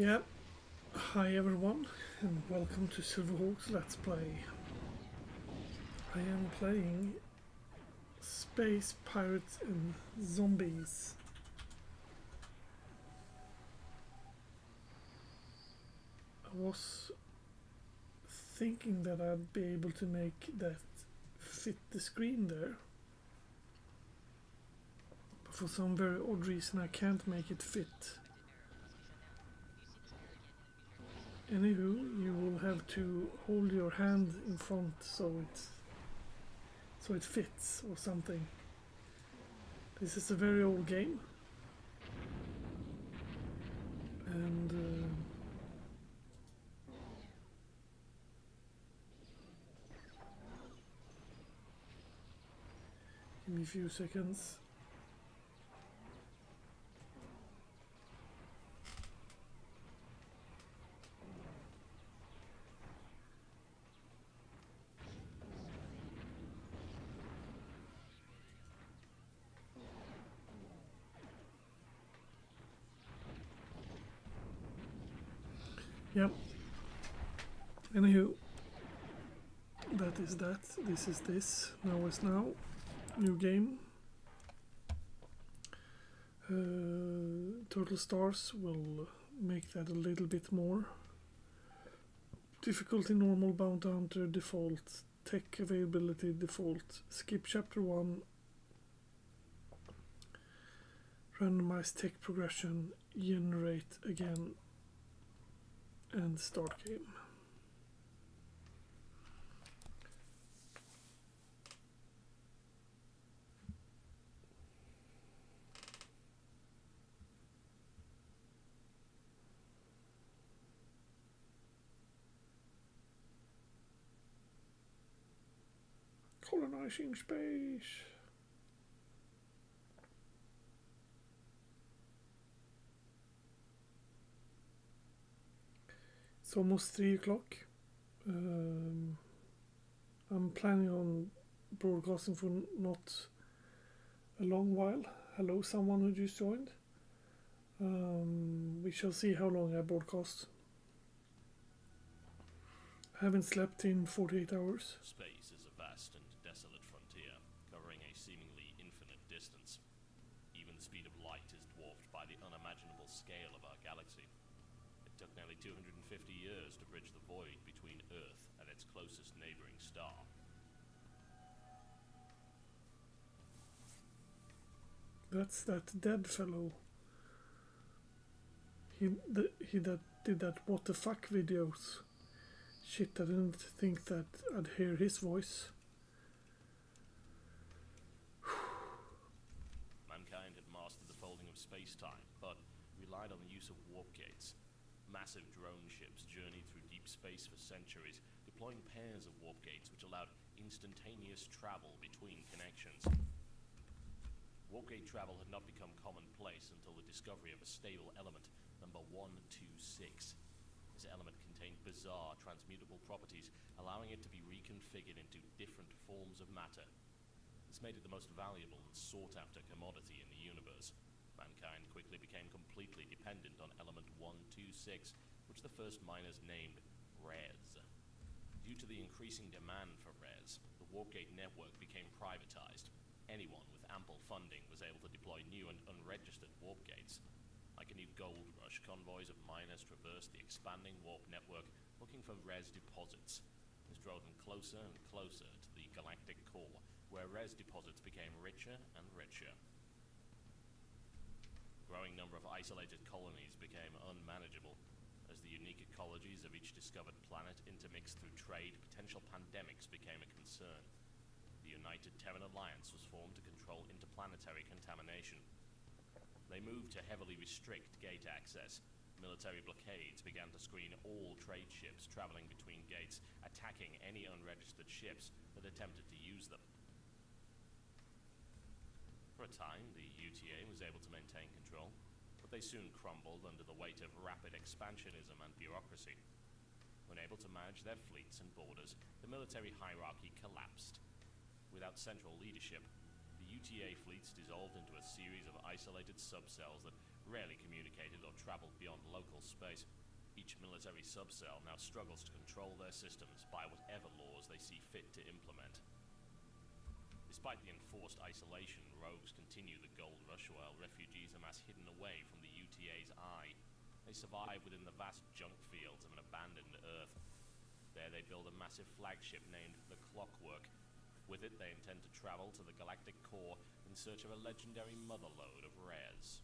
Yeah, hi everyone, and welcome to Silverhawks Let's Play. I am playing Space Pirates and Zombies. I was thinking that I'd be able to make that fit the screen there, but for some very odd reason I can't make it fit. Anywho, you will have to hold your hand in front so it fits or something. This is a very old game, and give me a few seconds. Yep. Anywho, that is that. This is this. Now is now. New game. Total stars will make that a little bit more. Difficulty normal, bounty hunter default, tech availability default, skip chapter 1, randomized tech progression, generate again, and start game. Colonizing space. It's almost 3 o'clock. I'm planning on broadcasting for not a long while. Hello, someone who just joined. We shall see how long I broadcast. I haven't slept in 48 hours. Space is a vast and desolate frontier, covering a seemingly infinite distance. Even the speed of light is dwarfed by the unimaginable scale of our galaxy. It took nearly 250 years to bridge the void between Earth and its closest neighboring star. That's that dead fellow. He that did that what the fuck videos. Shit, I didn't think that I'd hear his voice. Mankind had mastered the folding of space-time, but relied on the use of warp gates. Massive drone ships journeyed through deep space for centuries, deploying pairs of warp gates which allowed instantaneous travel between connections. Warp gate travel had not become commonplace until the discovery of a stable element, number 126. This element contained bizarre transmutable properties, allowing it to be reconfigured into different forms of matter. This made it the most valuable and sought-after commodity in the universe. Mankind quickly became completely dependent on element 126, which the first miners named Res. Due to the increasing demand for Res, the Warpgate network became privatized. Anyone with ample funding was able to deploy new and unregistered warp gates. Like a new gold rush, convoys of miners traversed the expanding warp network looking for Res deposits. This drove them closer and closer to the galactic core, where Res deposits became richer and richer. The growing number of isolated colonies became unmanageable. As the unique ecologies of each discovered planet intermixed through trade, potential pandemics became a concern. The United Terran Alliance was formed to control interplanetary contamination. They moved to heavily restrict gate access. Military blockades began to screen all trade ships traveling between gates, attacking any unregistered ships that attempted to use them. For a time, the UTA was able to maintain control, but they soon crumbled under the weight of rapid expansionism and bureaucracy. Unable to manage their fleets and borders, the military hierarchy collapsed. Without central leadership, the UTA fleets dissolved into a series of isolated subcells that rarely communicated or traveled beyond local space. Each military subcell now struggles to control their systems by whatever laws they see fit to implement. Despite the enforced isolation, rogues continue the gold rush while refugees amass hidden away from the UTA's eye. They survive within the vast junk fields of an abandoned Earth. There they build a massive flagship named the Clockwork. With it, they intend to travel to the galactic core in search of a legendary motherlode of rares.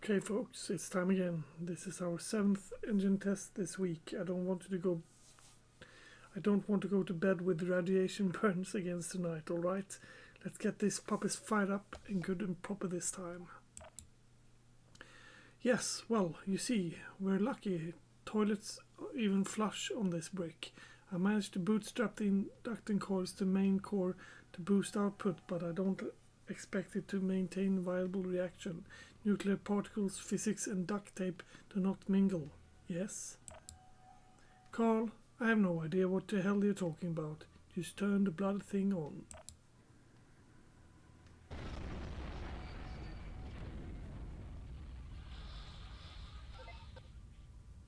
Okay folks, it's time again. This is our 7th engine test this week. I don't want to go to bed with radiation burns against tonight, alright? Let's get these puppies fired up and good and proper this time. Yes, well, you see, we're lucky. Toilets even flush on this brick. I managed to bootstrap the inducting coils to main core to boost output, but I don't expect it to maintain viable reaction. Nuclear particles, physics and duct tape do not mingle. Yes? Carl, I have no idea what the hell you're talking about. Just turn the bloody thing on.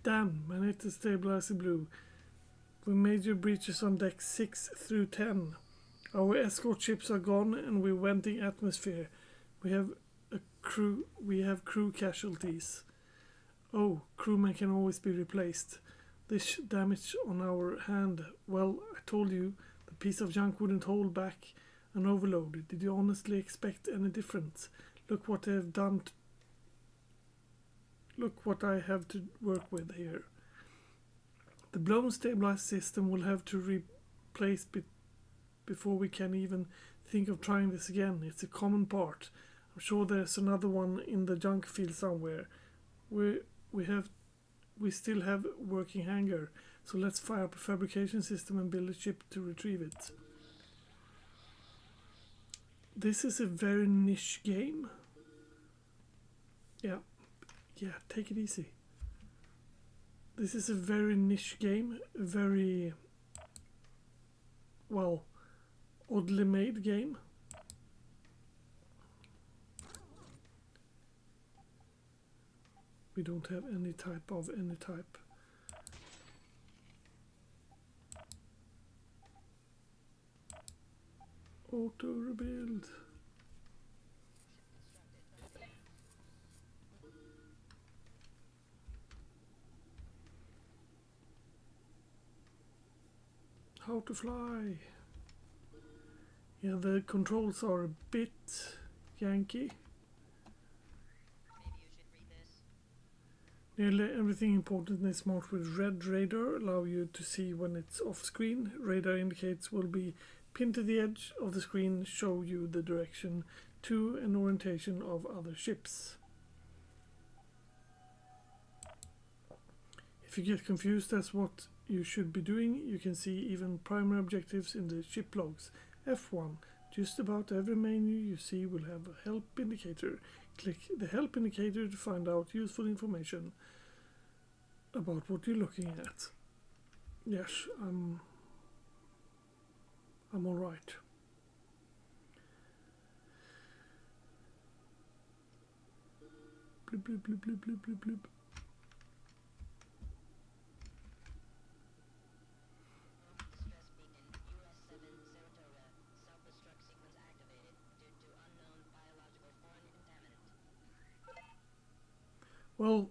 Damn, Magnetic Stabilizer Blue. We major breaches on deck 6 through 10. Our escort ships are gone and we're venting atmosphere. We have crew casualties. Oh, crewmen can always be replaced. This damage on our hand. Well, I told you, the piece of junk wouldn't hold back an overload. Did you honestly expect any difference? Look what I have done. Look what I have to work with here. The blown stabilizer system will have to replace before we can even think of trying this again. It's a common part. I'm sure there's another one in the junk field somewhere. We still have working hangar, so let's fire up a fabrication system and build a ship to retrieve it. This is a very niche game. Yeah, take it easy. This is a very niche game, a very, well, oddly made game. We don't have any type. Auto rebuild. How to fly. Yeah, the controls are a bit janky. Nearly everything important is marked with red radar, allow you to see when it's off screen. Radar indicates will be pinned to the edge of the screen, show you the direction to and orientation of other ships. If you get confused as what you should be doing, you can see even primary objectives in the ship logs. F1. Just about every menu you see will have a help indicator. Click the help indicator to find out useful information about what you're looking at. Yes, I'm alright. Bloop bloop bloop bloop bloop bloop bloop. Well,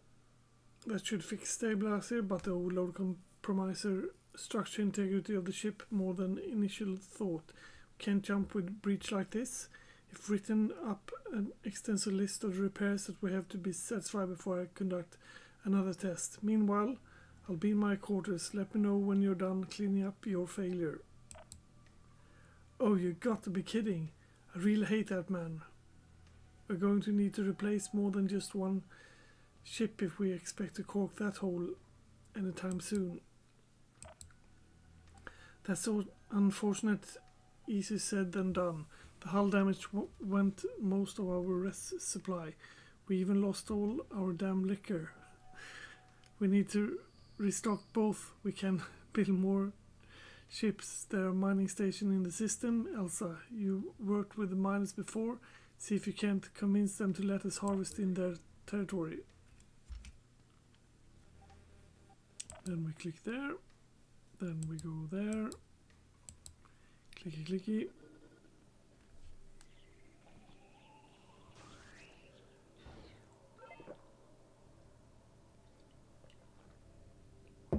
that should fix stabilizer, but the overload compromiser structure integrity of the ship more than initial thought. Can't jump with breach like this. If written up an extensive list of repairs that we have to be satisfied before I conduct another test. Meanwhile, I'll be in my quarters. Let me know when you're done cleaning up your failure. Oh, you got to be kidding. I really hate that man. We're going to need to replace more than just one ship if we expect to cork that hole anytime soon. That's so unfortunate. Easier said than done. The hull damage went most of our rest supply. We even lost all our damn liquor. We need to restock both. We can build more ships. There are mining station in the system. Elsa, you worked with the miners before. See if you can't convince them to let us harvest in their territory. Then we click there. Then we go there. Clicky clicky.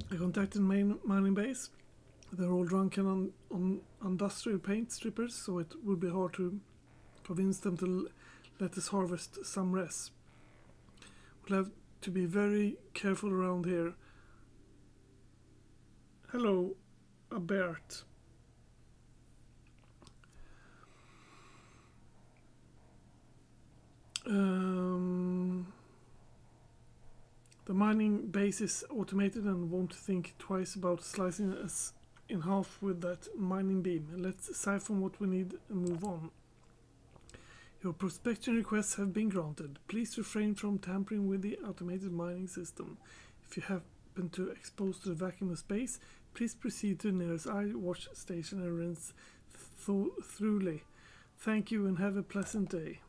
I contacted main mining base. They're all drunken on industrial paint strippers, so it will be hard to convince them to let us harvest some res. We'll have to be very careful around here. Hello, Abert. The mining base is automated and won't think twice about slicing us in half with that mining beam. Let's siphon what we need and move on. Your prospection requests have been granted. Please refrain from tampering with the automated mining system. If you happen to expose to the vacuum of space, please proceed to the nearest eye watch station and rinse thoroughly. Thank you and have a pleasant day.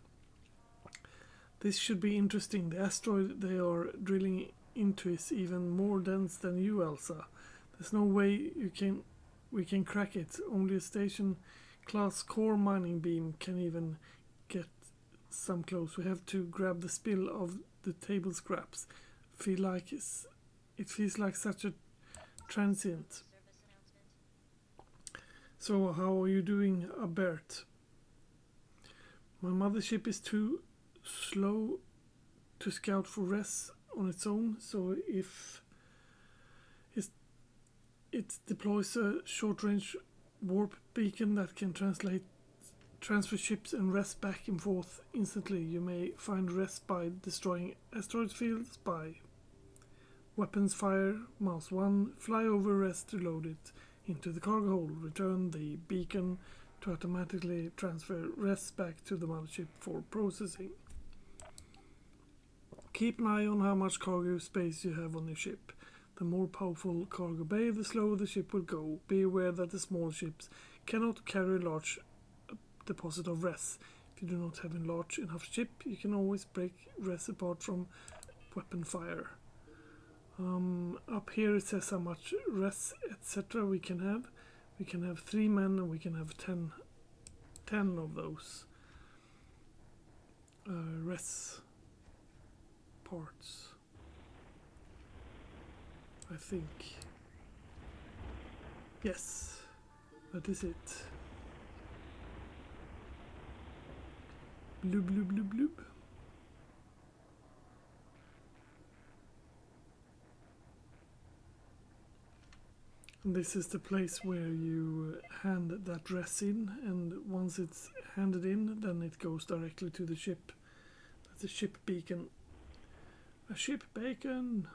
This should be interesting. The asteroid they are drilling into is even more dense than you, Elsa. There's no way we can crack it. Only a station class core mining beam can even get some close. We have to grab the spill of the table scraps. It feels like such a transient. So how are you doing, Abert? My mothership is too slow to scout for res on its own, so if it deploys a short-range warp beacon that can transfer ships and res back and forth instantly. You may find res by destroying asteroid fields, by weapons fire, mouse 1, fly over res to load it into the cargo hold, return the beacon to automatically transfer res back to the mothership for processing. Keep an eye on how much cargo space you have on your ship. The more powerful cargo bay, the slower the ship will go. Be aware that the small ships cannot carry a large deposit of res. If you do not have a large enough ship, you can always break res apart from weapon fire. Up here it says how much res etc. we can have. We can have 3 men and we can have 10 of those res parts, I think. Yes, that is it. Blub blub blub blub. And this is the place where you hand that res in, and once it's handed in, then it goes directly to the ship. That's a ship beacon. A ship bacon.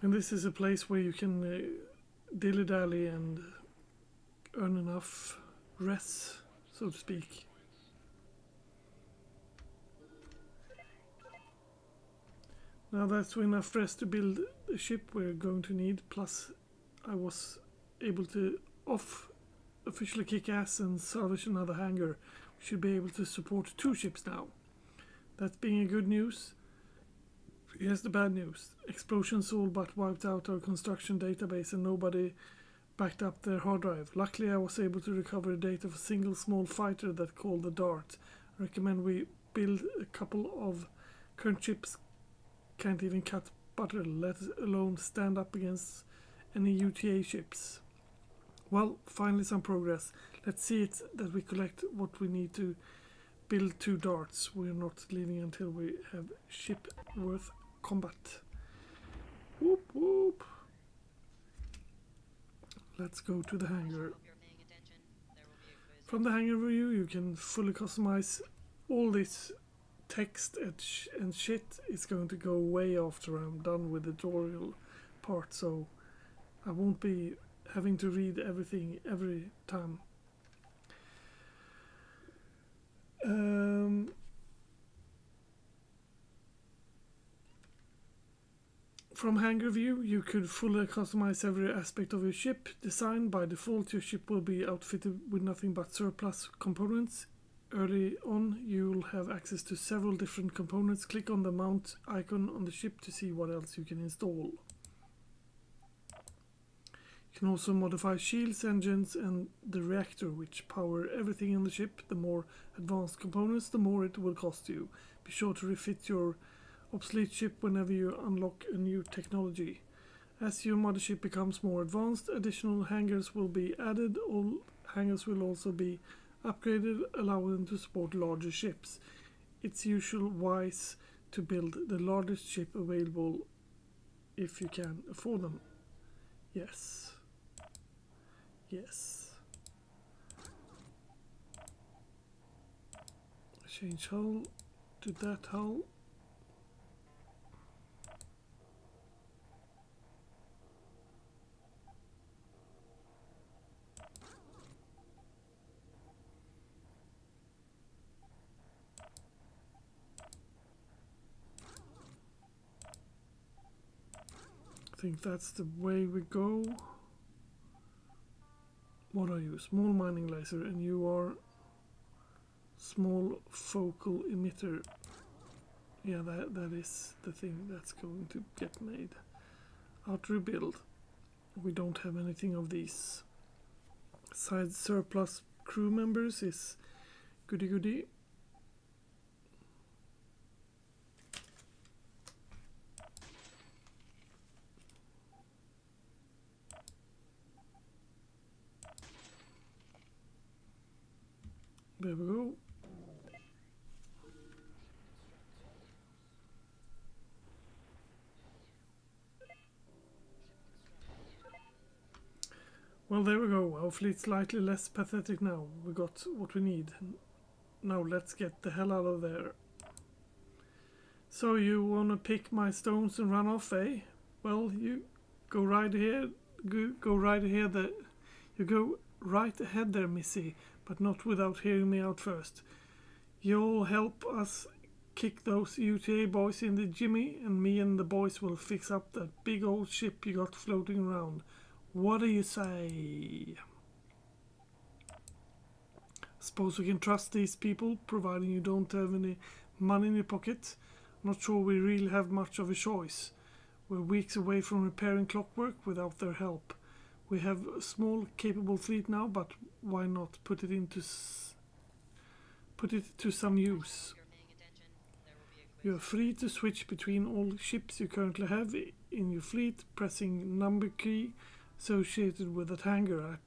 And this is a place where you can dilly-dally and earn enough res, so to speak. Now that's enough res to build a ship we're going to need, plus I was able to officially kick ass and salvage another hangar. We should be able to support 2 ships now. That being a good news. Here's the bad news. Explosions all but wiped out our construction database and nobody backed up their hard drive. Luckily I was able to recover data of a single small fighter that called the Dart. I recommend we build a couple of current ships. Can't even cut butter, let alone stand up against any UTA ships. Well, finally some progress. Let's see it that we collect what we need to build 2 darts. We're not leaving until we have ship worth combat. Whoop whoop. Let's go to the hangar. From the hangar view you can fully customize all this text and shit. Is going to go way after I'm done with the tutorial part, so I won't be having to read everything every time. From hangar view, you could fully customize every aspect of your ship design. By default, your ship will be outfitted with nothing but surplus components. Early on, you'll have access to several different components. Click on the mount icon on the ship to see what else you can install. You can also modify shields, engines, and the reactor, which power everything in the ship. The more advanced components, the more it will cost you. Be sure to refit your obsolete ship whenever you unlock a new technology. As your mothership becomes more advanced, additional hangars will be added. All hangars will also be upgraded, allowing them to support larger ships. It's usually wise to build the largest ship available if you can afford them. Yes. Yes. Change hull to that hull. I think that's the way we go. What are you? Small mining laser, and you are small focal emitter. Yeah, that is the thing that's going to get made. Out rebuild. We don't have anything of these. Side surplus crew members is goody goody. There we go. Well, there we go. Our fleet's slightly less pathetic now. We got what we need. Now let's get the hell out of there. So you wanna pick my stones and run off, eh? Well, you go right here. Go right ahead. You go right ahead there, Missy, but not without hearing me out first. You'll help us kick those UTA boys in the Jimmy, and me and the boys will fix up that big old ship you got floating around. What do you say? Suppose we can trust these people, providing you don't have any money in your pocket. Not sure we really have much of a choice. We're weeks away from repairing Clockwork without their help. We have a small, capable fleet now, but why not put it to some use? You are free to switch between all ships you currently have in your fleet, pressing number key associated with that hangar.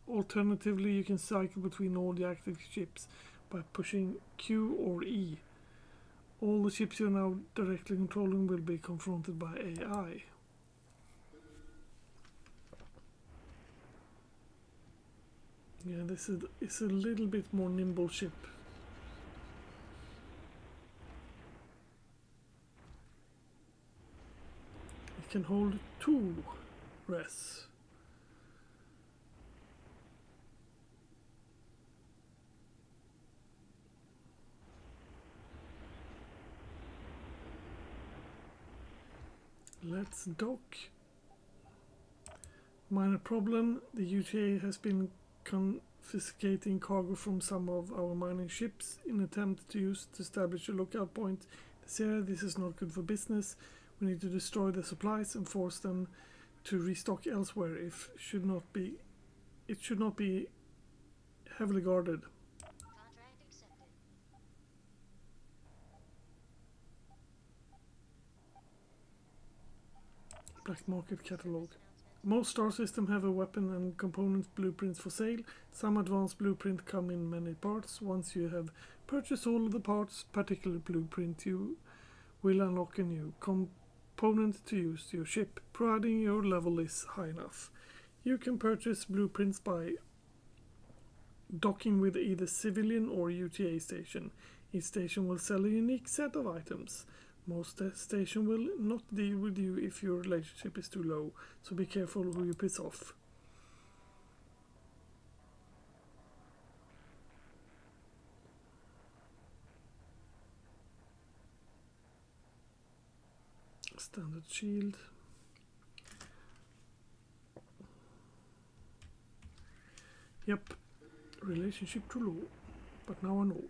Alternatively, you can cycle between all the active ships by pushing Q or E. All the ships you're now directly controlling will be confronted by AI. Yeah, this is a little bit more nimble ship. It can hold 2 res. Let's dock. Minor problem, the UTA has been confiscating cargo from some of our mining ships in attempt to establish a lookout point in this area. This is not good for business. We need to destroy the supplies and force them to restock elsewhere. It should not be heavily guarded. Contract accepted. Black market catalog. Most star systems have a weapon and component blueprints for sale. Some advanced blueprints come in many parts. Once you have purchased all of the parts, particular blueprint, you will unlock a new component to use to your ship, providing your level is high enough. You can purchase blueprints by docking with either civilian or UTA station. Each station will sell a unique set of items. Most station will not deal with you if your relationship is too low, so be careful who you piss off. Standard shield. Yep, relationship to law, but now I know.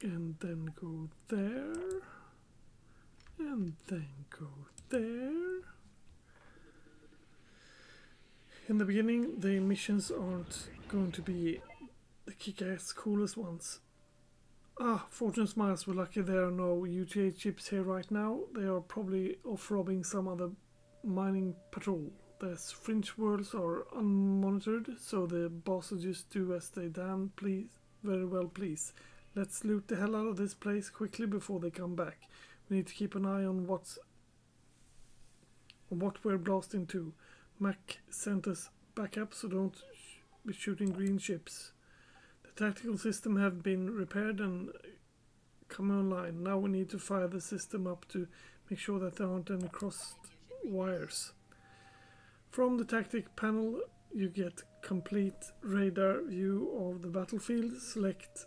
And then go there, and then go there. In the beginning, the missions aren't going to be the kick-ass coolest ones. Fortune smiles, we're lucky there are no UTA chips here right now. They are probably off robbing some other mining patrol. There's fringe worlds are unmonitored, so the bosses just do as they damn please, very well please. Let's loot the hell out of this place quickly before they come back. We need to keep an eye on what we're blasting to. Mac sent us back up, so don't be shooting green ships. The tactical system have been repaired and come online. Now we need to fire the system up to make sure that there aren't any crossed wires. From the tactic panel, you get complete radar view of the battlefield. Select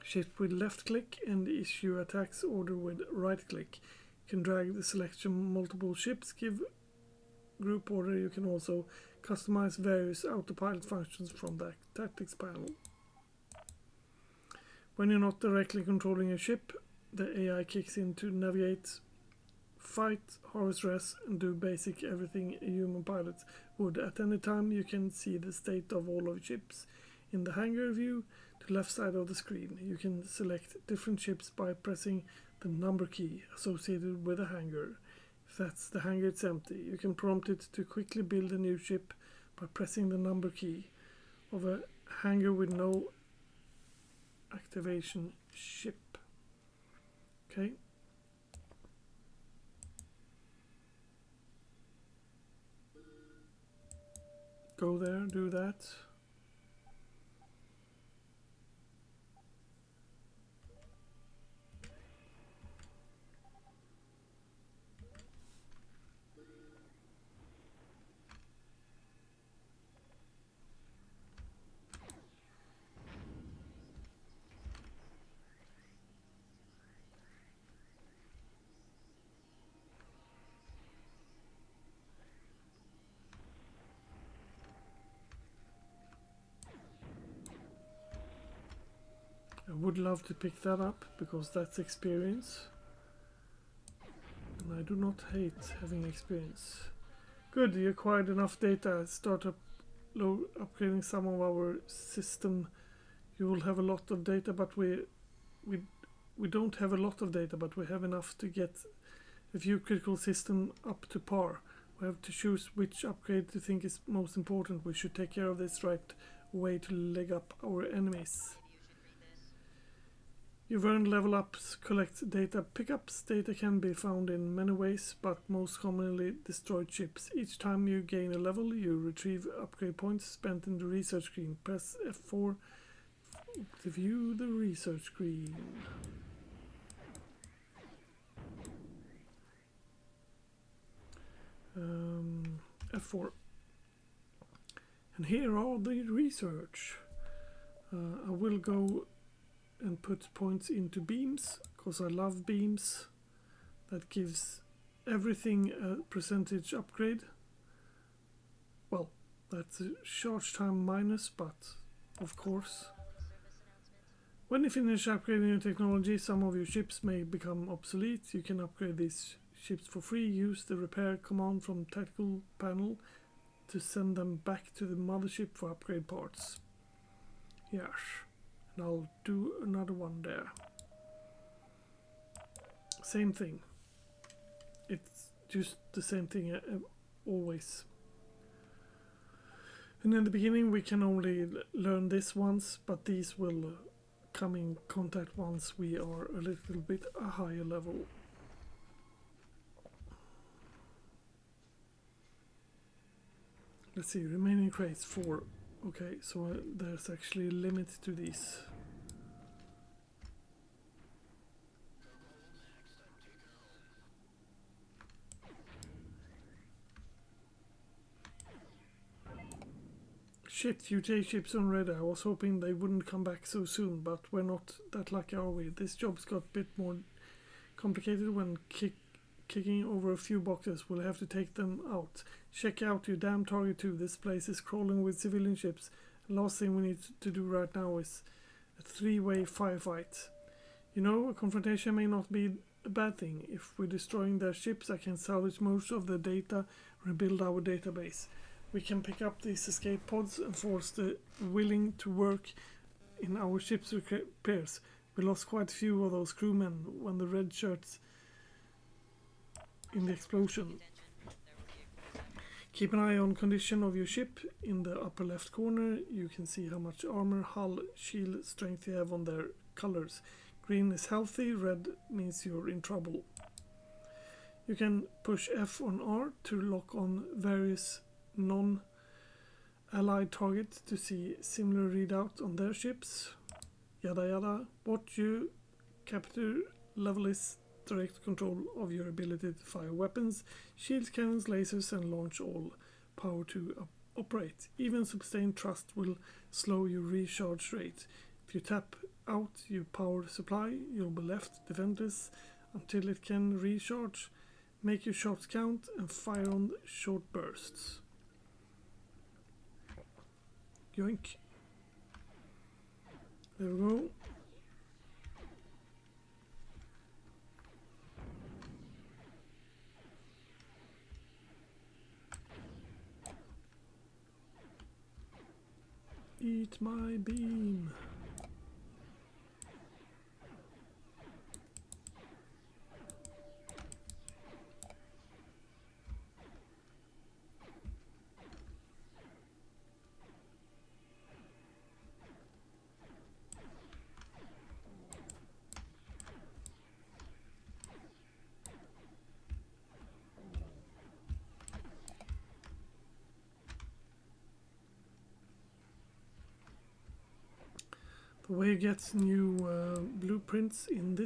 shift with left click and issue attacks order with right click. You can drag the selection multiple ships, give group order. You can also customize various autopilot functions from the tactics panel. When you're not directly controlling a ship, the AI kicks in to navigate, fight, harvest res, and do basic everything a human pilot would. At any time you can see the state of all of ships in the hangar view to the left side of the screen. You can select different ships by pressing the number key associated with a hangar. If that's the hangar, it's empty. You can prompt it to quickly build a new ship by pressing the number key of a hangar with no activation ship. Okay. Go there, do that. I would love to pick that up because that's experience, and I do not hate having experience. Good, you acquired enough data. Start upgrading some of our system. You will have a lot of data, but we don't have a lot of data, but we have enough to get a few critical system up to par. We have to choose which upgrade to think is most important. We should take care of this right away to leg up our enemies. You've earned level ups, collect data pickups. Data can be found in many ways, but most commonly destroyed ships. Each time you gain a level, you retrieve upgrade points spent in the research screen. Press F4 to view the research screen. F4. And here are the research. I will go and put points into beams because I love beams. That gives everything a percentage upgrade. Well, that's a charge time minus, but of course. When you finish upgrading your technology, some of your ships may become obsolete. You can upgrade these ships for free. Use the repair command from tactical panel to send them back to the mothership for upgrade parts. Yes. And I'll do another one there. Same thing. It's just the same thing always. And in the beginning we can only learn this once, but these will come in contact once we are a little bit a higher level. Let's see, remaining crates 4. Okay, so there's actually a limit to these. Shit, UTA ships on red. I was hoping they wouldn't come back so soon, but we're not that lucky, are we? This job's got a bit more complicated when kicking over a few boxes. We'll have to take them out. Check out your damn target too. This place is crawling with civilian ships. The last thing we need to do right now is a three-way firefight. You know, a confrontation may not be a bad thing. If we're destroying their ships, I can salvage most of the data, rebuild our database. We can pick up these escape pods and force the willing to work in our ship's repairs. We lost quite a few of those crewmen when the red shirts in the explosion. Keep an eye on condition of your ship. In the upper left corner you can see how much armor, hull, shield strength you have on their colors. Green is healthy, red means you're in trouble. You can push F on R to lock on various non-allied targets to see similar readout on their ships. Yada yada. What you capture level is direct control of your ability to fire weapons, shields, cannons, lasers and launch all power to operate. Even sustained thrust will slow your recharge rate. If you tap out your power supply, you'll be left defenseless until it can recharge. Make your shots count and fire on short bursts. Yoink. There we go. Eat my beam. The way you get new blueprints in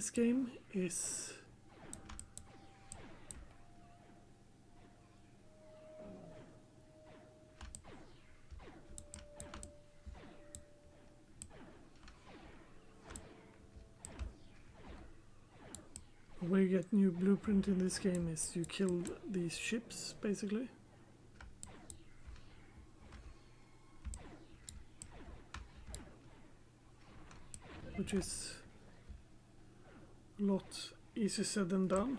this game is you kill these ships basically. Which is a lot easier said than done.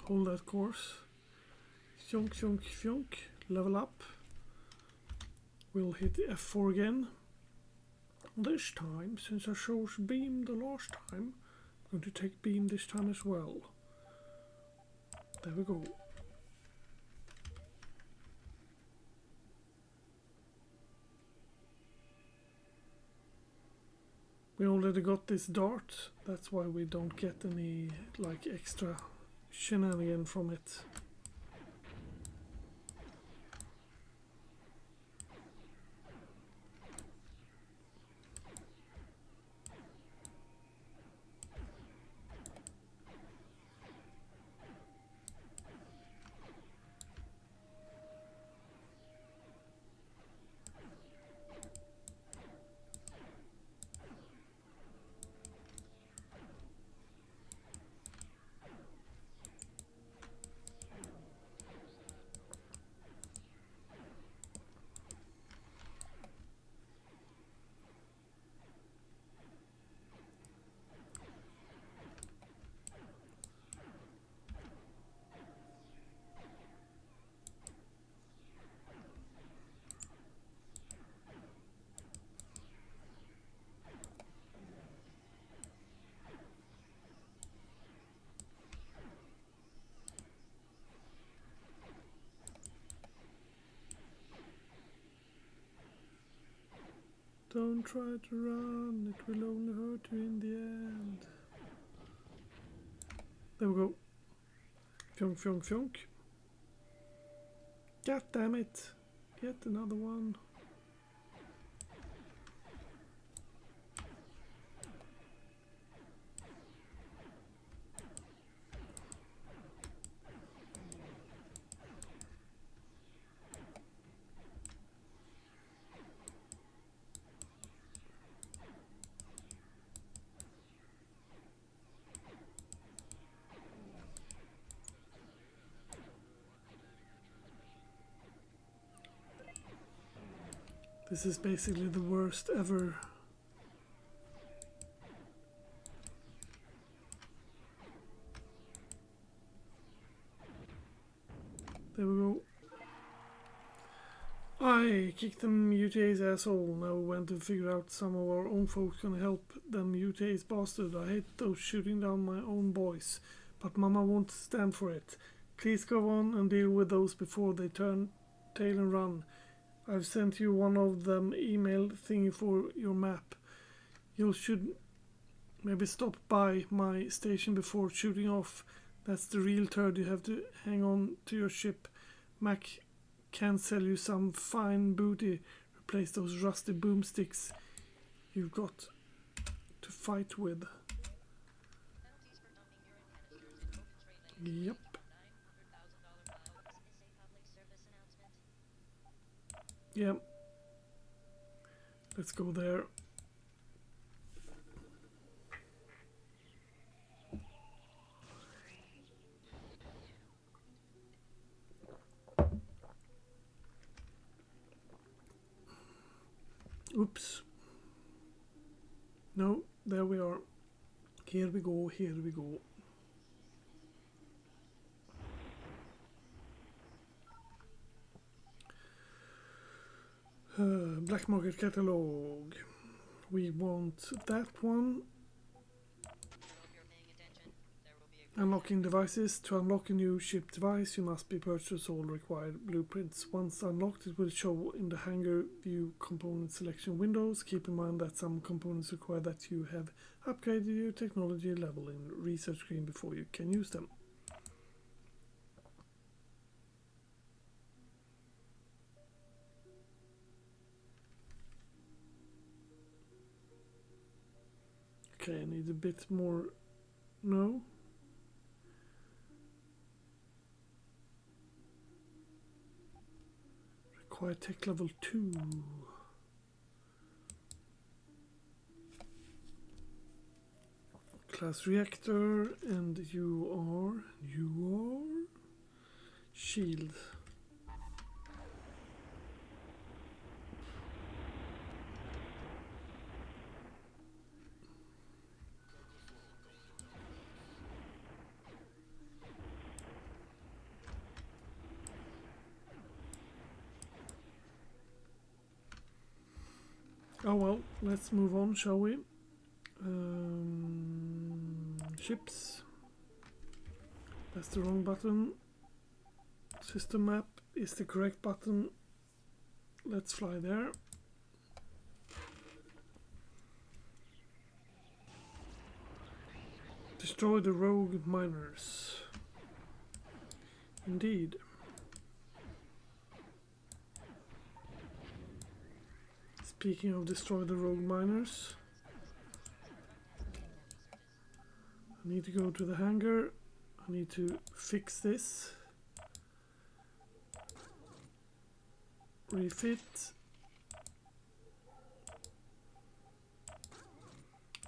Hold that course. Fyonk, fyonk, fyonk. Level up. We'll hit F4 again. This time, since I chose beam the last time, I'm going to take beam this time as well. There we go. We already got this dart, that's why we don't get any like extra shenanigan from it. Don't try to run, it will only hurt you in the end. There we go. Fyonk, fyonk, fyonk. God damn it. Yet another one. This is basically the worst ever. There we go. I kicked them UTA's asshole. Now when to figure out some of our own folks gonna help them UTA's bastard. I hate those shooting down my own boys. But Mama won't stand for it. Please go on and deal with those before they turn tail and run. I've sent you one of them email thingy for your map. You should maybe stop by my station before shooting off. That's the real turd. You have to hang on to your ship. Mac can sell you some fine booty. Replace those rusty boomsticks you've got to fight with. Yep. Yeah. Let's go there. Oops. No, there we are. Here we go, here we go. Black market catalog. We want that one. Unlocking devices. To unlock a new ship device, you must be purchased all required blueprints. Once unlocked, it will show in the hangar view component selection windows. Keep in mind that some components require that you have upgraded your technology level in research screen before you can use them. Okay, I need a bit more. No. Require tech level 2. Class reactor, and you are shield. Oh well, let's move on, shall we? Ships. That's the wrong button. System map is the correct button. Let's fly there. Destroy the rogue miners. Indeed. Speaking of destroy the rogue miners, I need to go to the hangar. I need to fix this. Refit.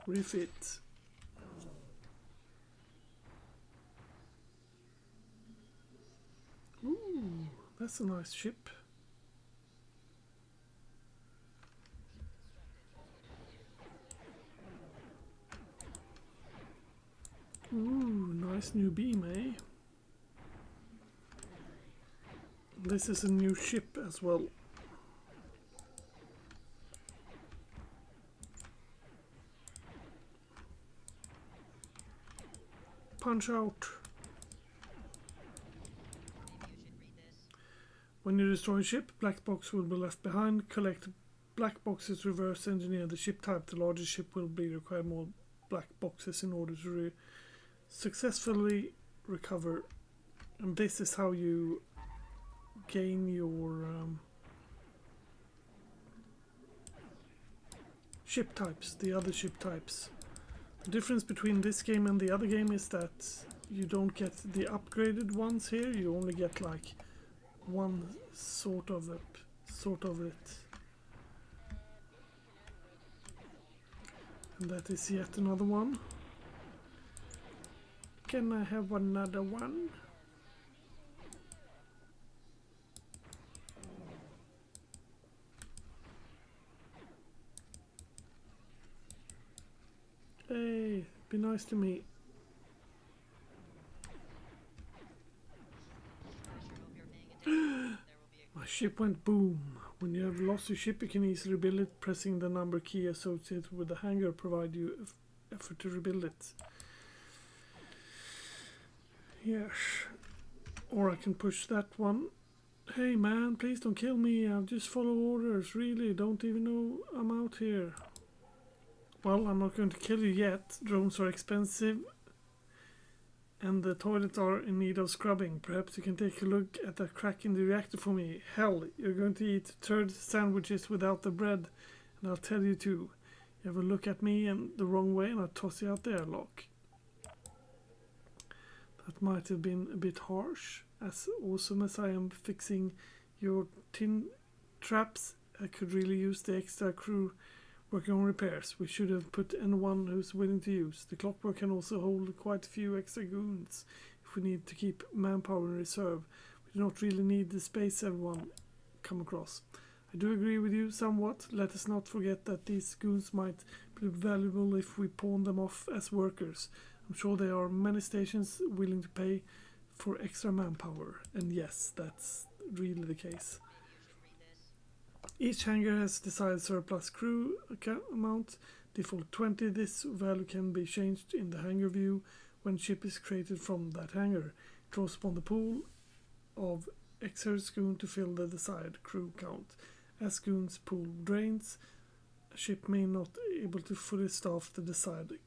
Refit. Ooh, that's a nice ship. Ooh, nice new beam, eh? This is a new ship as well. Punch out. When you destroy a ship, black box will be left behind. Collect black boxes, reverse engineer the ship type. The larger ship will be require more black boxes in order to successfully recover. And this is how you gain your ship types, the other ship types. The difference between this game and the other game is that you don't get the upgraded ones here. You only get like one sort of it. And that is yet another one. Can I have another one? Hey, be nice to me. My ship went boom. When you have lost your ship, you can easily rebuild it. Pressing the number key associated with the hangar provide you effort to rebuild it. Yes. Or I can push that one. Hey man, please don't kill me. I'll just follow orders. Really, don't even know I'm out here. Well, I'm not going to kill you yet. Drones are expensive. And the toilets are in need of scrubbing. Perhaps you can take a look at that crack in the reactor for me. Hell, you're going to eat turd sandwiches without the bread. And I'll tell you too. You have a look at me and the wrong way and I'll toss you out there, Locke. That might have been a bit harsh. As awesome as I am fixing your tin traps, I could really use the extra crew working on repairs. We should have put anyone who's willing to use. The clockwork can also hold quite a few extra goons if we need to keep manpower in reserve. We do not really need the space everyone come across. I do agree with you somewhat. Let us not forget that these goons might be valuable if we pawn them off as workers. I'm sure there are many stations willing to pay for extra manpower. And yes, that's really the case. Each hangar has desired surplus crew amount, default 20. This value can be changed in the hangar view when ship is created from that hangar. It draws upon the pool of exert goon to fill the desired crew count. As goon's pool drains, a ship may not be able to fully staff the desired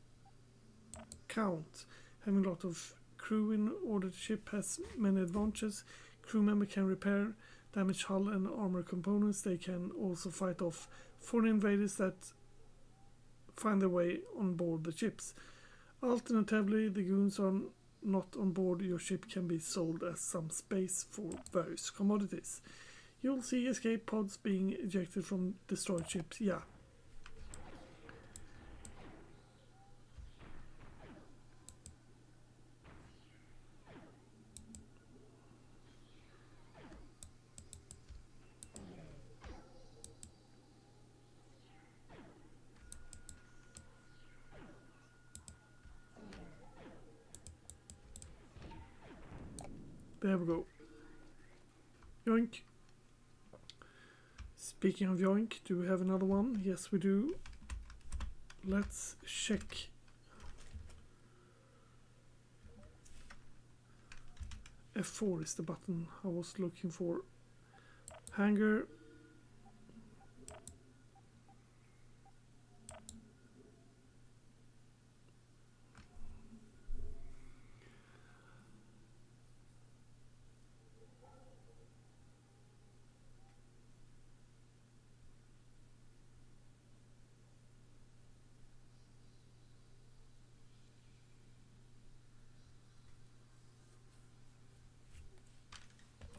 count. Having a lot of crew in order to ship has many advantages. Crew member can repair damaged hull and armor components. They can also fight off foreign invaders that find their way on board the ships. Alternatively, the goons are not on board your ship can be sold as some space for various commodities. You'll see escape pods being ejected from destroyed ships. Yeah. There we go. Yoink. Speaking of yoink, do we have another one? Yes, we do. Let's check. F4 is the button I was looking for. Hangar.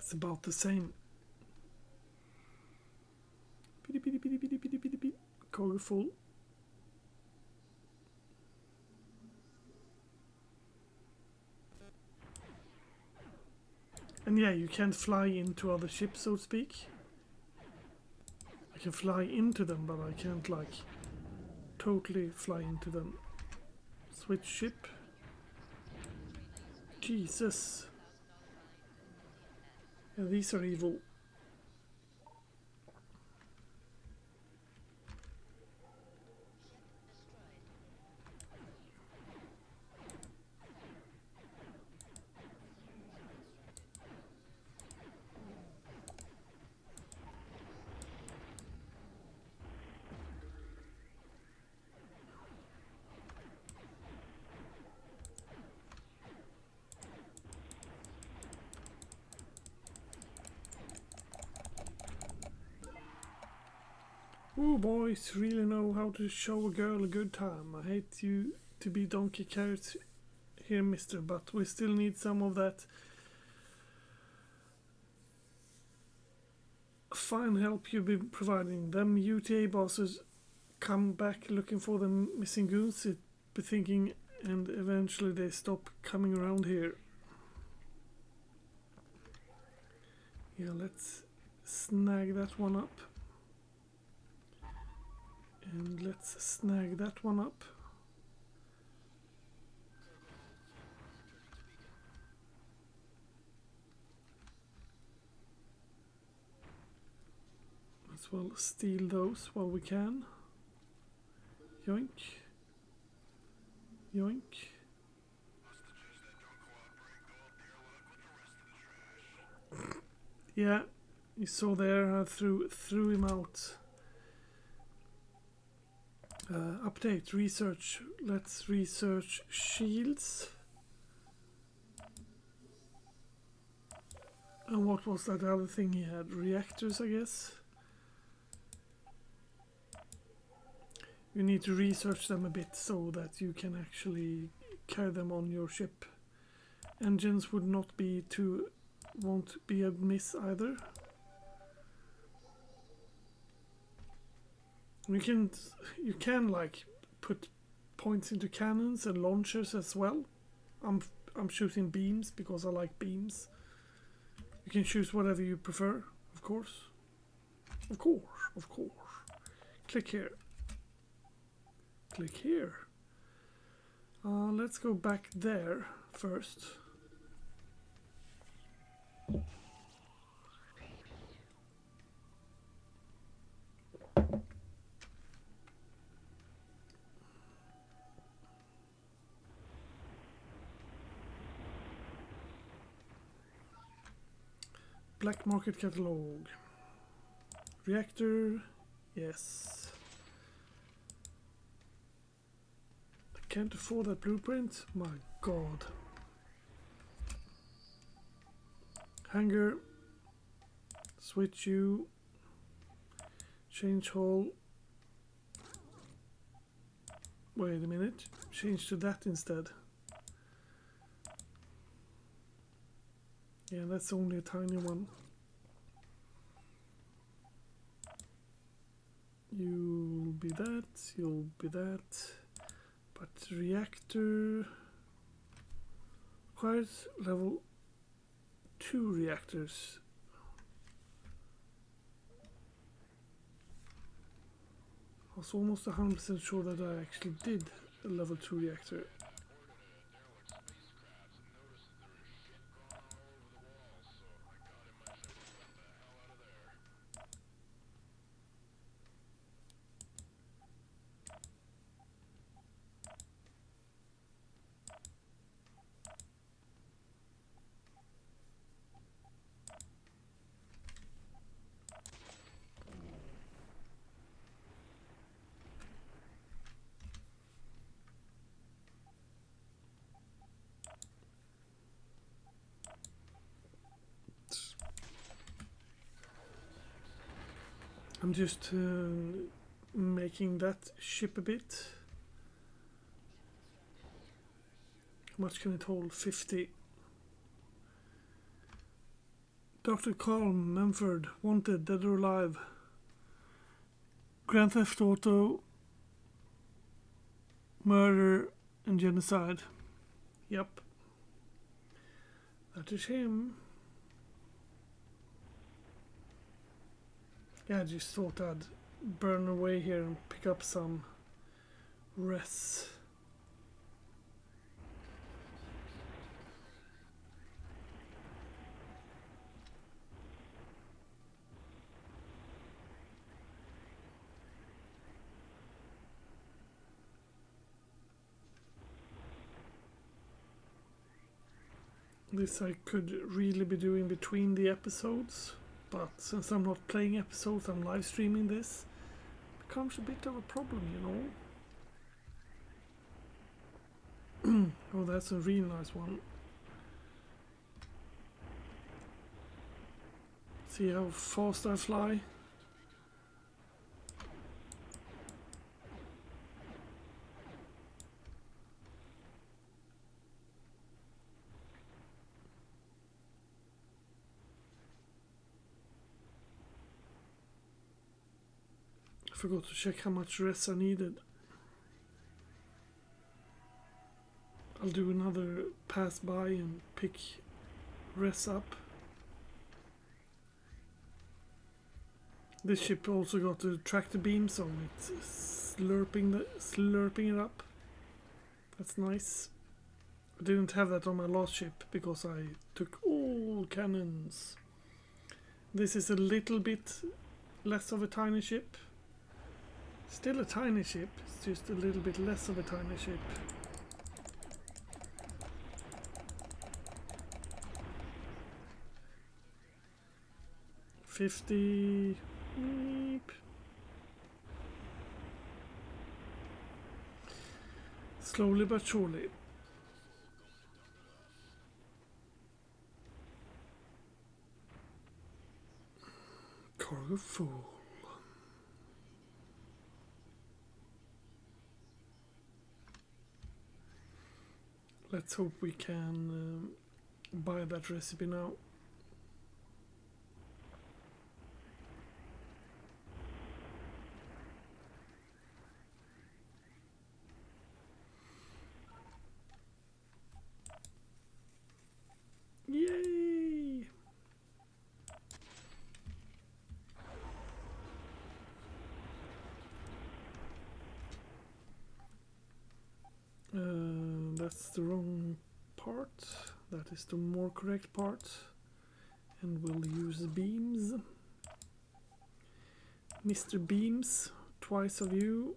It's about the same. Cargo full. And yeah, you can't fly into other ships, so to speak. I can fly into them, but I can't like totally fly into them. Switch ship. Jesus. Yeah, these are evil. Ooh, boys really know how to show a girl a good time. I hate you to be donkey carrots here, mister, but we still need some of that fine help you've been providing. Them UTA bosses come back looking for the missing goons, it be thinking, and eventually they stop coming around here. Yeah, let's snag that one up. And let's snag that one up. As well steal those while we can. Yoink. Yoink. Yeah, you saw there, I threw him out. Update, research. Let's research shields. And what was that other thing he had? Reactors, I guess. You need to research them a bit so that you can actually carry them on your ship. Engines would not be too, won't be a miss either. You can like put points into cannons and launchers as well. I'm shooting beams because I like beams. You can choose whatever you prefer, of course. Of course, of course. Click here. Click here. Let's go back there first. Black market catalog. Reactor, yes. I can't afford that blueprint. My god. Hangar. Switch you. Change hull. Wait a minute. Change to that instead. Yeah, that's only a tiny one. You'll be that, you'll be that. But reactor requires level 2 reactors. I was almost 100% sure that I actually did a level 2 reactor. I'm just making that ship a bit. How much can it hold? 50. Dr. Carl Memford, wanted, dead or alive. Grand Theft Auto, murder and genocide. Yep. That is him. Yeah, I just thought I'd burn away here and pick up some res. This I could really be doing between the episodes. But since I'm not playing episodes, I'm live streaming this. It becomes a bit of a problem, you know. Oh, that's a really nice one. See how fast I fly? I forgot to check how much res I needed. I'll do another pass by and pick res up. This ship also got a tractor beam, so it's slurping it up. That's nice. I didn't have that on my last ship because I took all cannons. This is a little bit less of a tiny ship. Still a tiny ship, it's just a little bit less of a tiny ship. $50. Beep. Slowly but surely. Cargo full. Let's hope we can buy that recipe now. Yay! That's the wrong part. That is the more correct part. And we'll use beams. Mr. Beams, twice of you.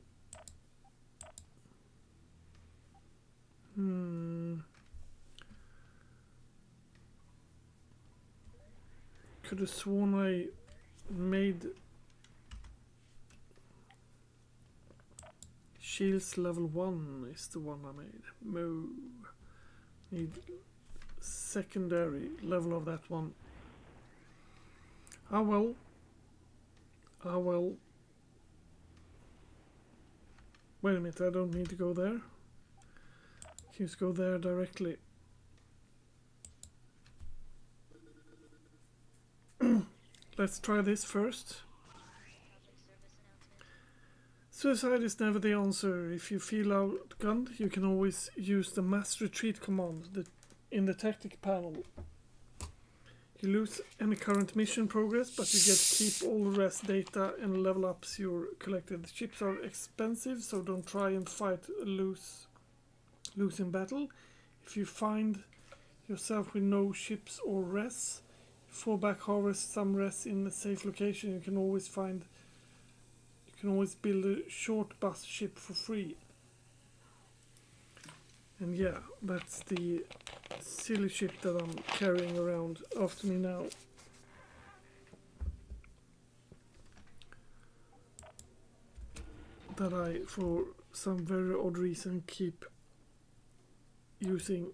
Could have sworn I made shields level 1 is the one I made. Moo. Need secondary level of that one. Ah well. Ah well. Wait a minute, I don't need to go there. Just go there directly. Let's try this first. Suicide is never the answer. If you feel outgunned, you can always use the mass retreat command in the tactic panel. You lose any current mission progress, but you get to keep all the rest data and level ups you collected. The ships are expensive, so don't try and fight lose in battle. If you find yourself with no ships or res, fall back, harvest some res in a safe location. You can always build a short bus ship for free. And yeah, that's the silly ship that I'm carrying around after me now. That I, for some very odd reason, keep using.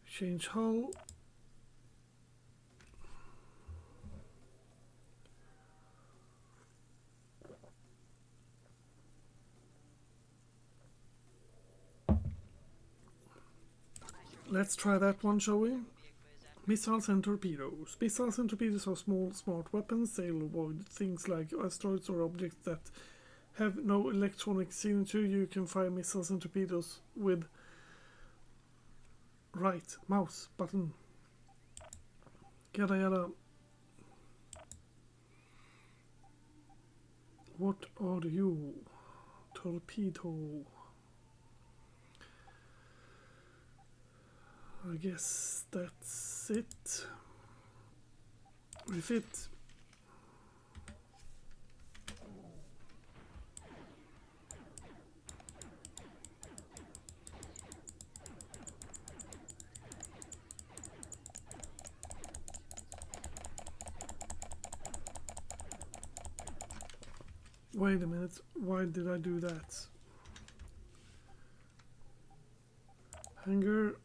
Change hull. Let's try that one, shall we? Missiles and torpedoes. Missiles and torpedoes are small, smart weapons. They'll avoid things like asteroids or objects that have no electronic signature. You can fire missiles and torpedoes with right mouse button. Yada yada. What are you? Torpedo. I guess that's it. Refit. Wait a minute, why did I do that? Hangar.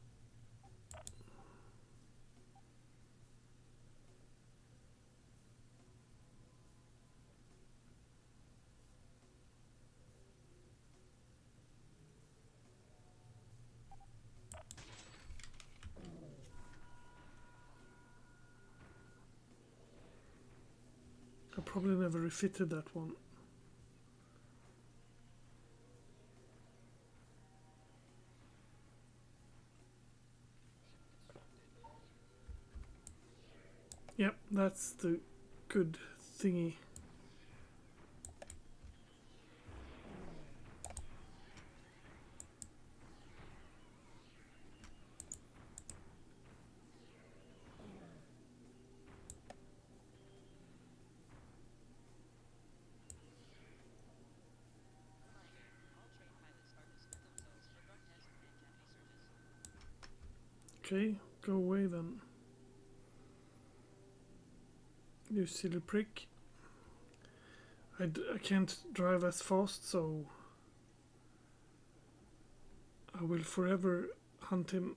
I probably never refitted that one. Yep, that's the good thingy. Okay, go away then. You silly prick. I can't drive as fast, so I will forever hunt him.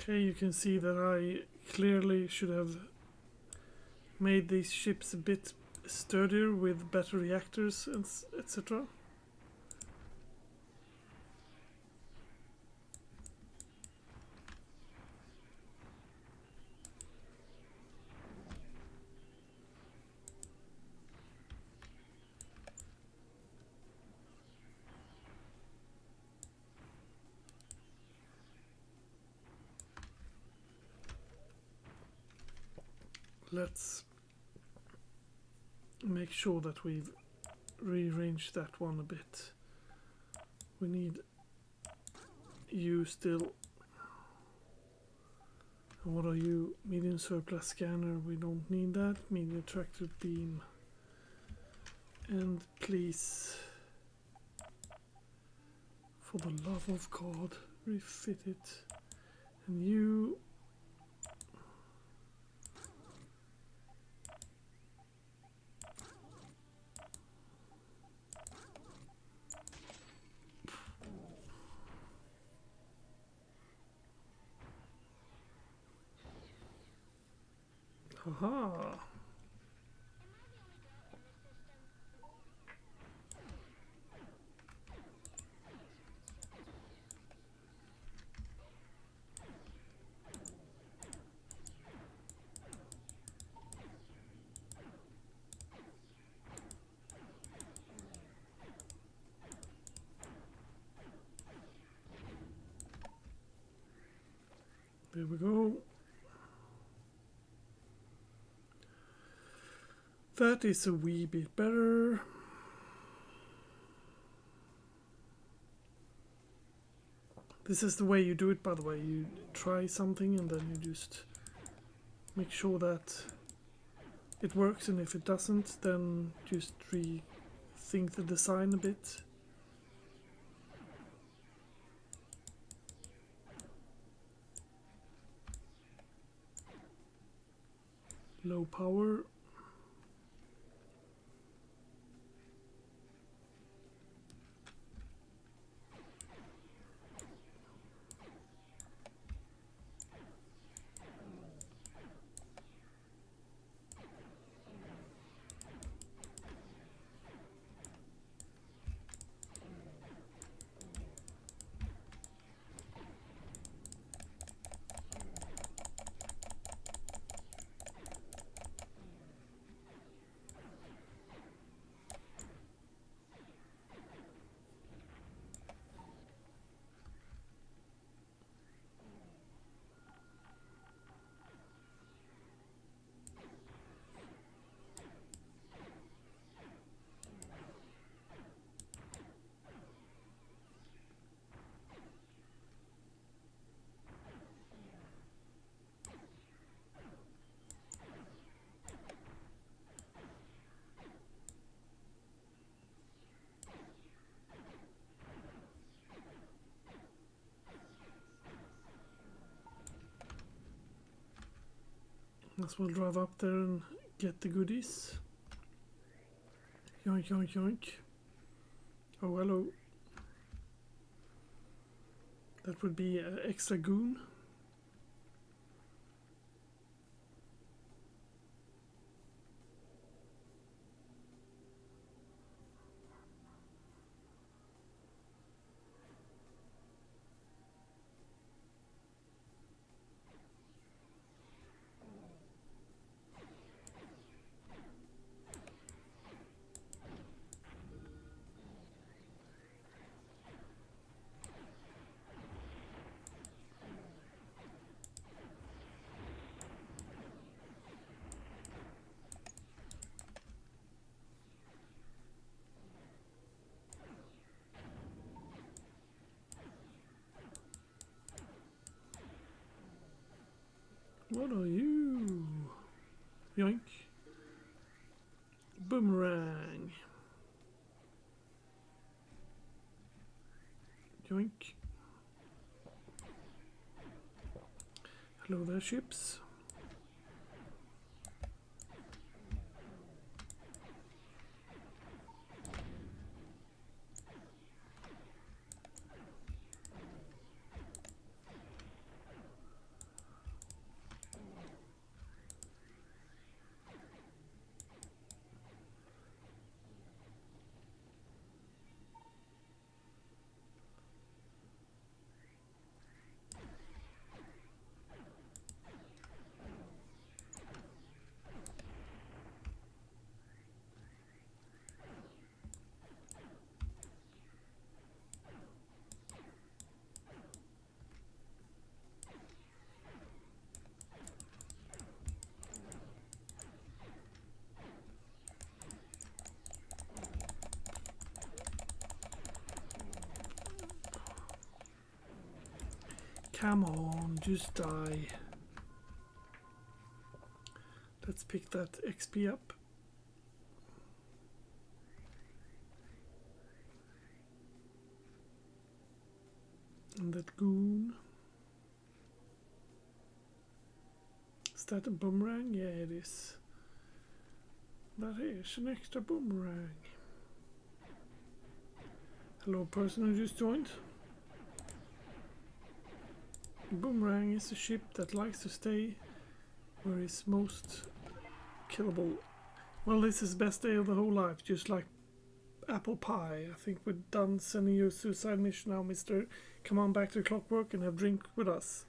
Okay, you can see that I clearly should have made these ships a bit sturdier with better reactors and etc. Let's make sure that we've rearranged that one a bit. We need you still. And what are you? Medium surplus scanner. We don't need that. Medium tractor beam. And please, for the love of God, refit it. And you. Haha. There we go. That is a wee bit better. This is the way you do it, by the way. You try something and then you just make sure that it works, and if it doesn't, then just rethink the design a bit. Low power. As well drive up there and get the goodies. Yoink, yoink, yoink. Oh, hello. That would be an extra goon. What are you? Yoink. Boomerang. Yoink. Hello there, ships. Come on, just die. Let's pick that XP up. And that goon. Is that a boomerang? Yeah, it is. That is an extra boomerang. Hello, person who just joined. Boomerang is a ship that likes to stay where it's most killable. Well, this is best day of the whole life, just like apple pie. I think we're done sending you a suicide mission now, mister. Come on back to Clockwork and have a drink with us.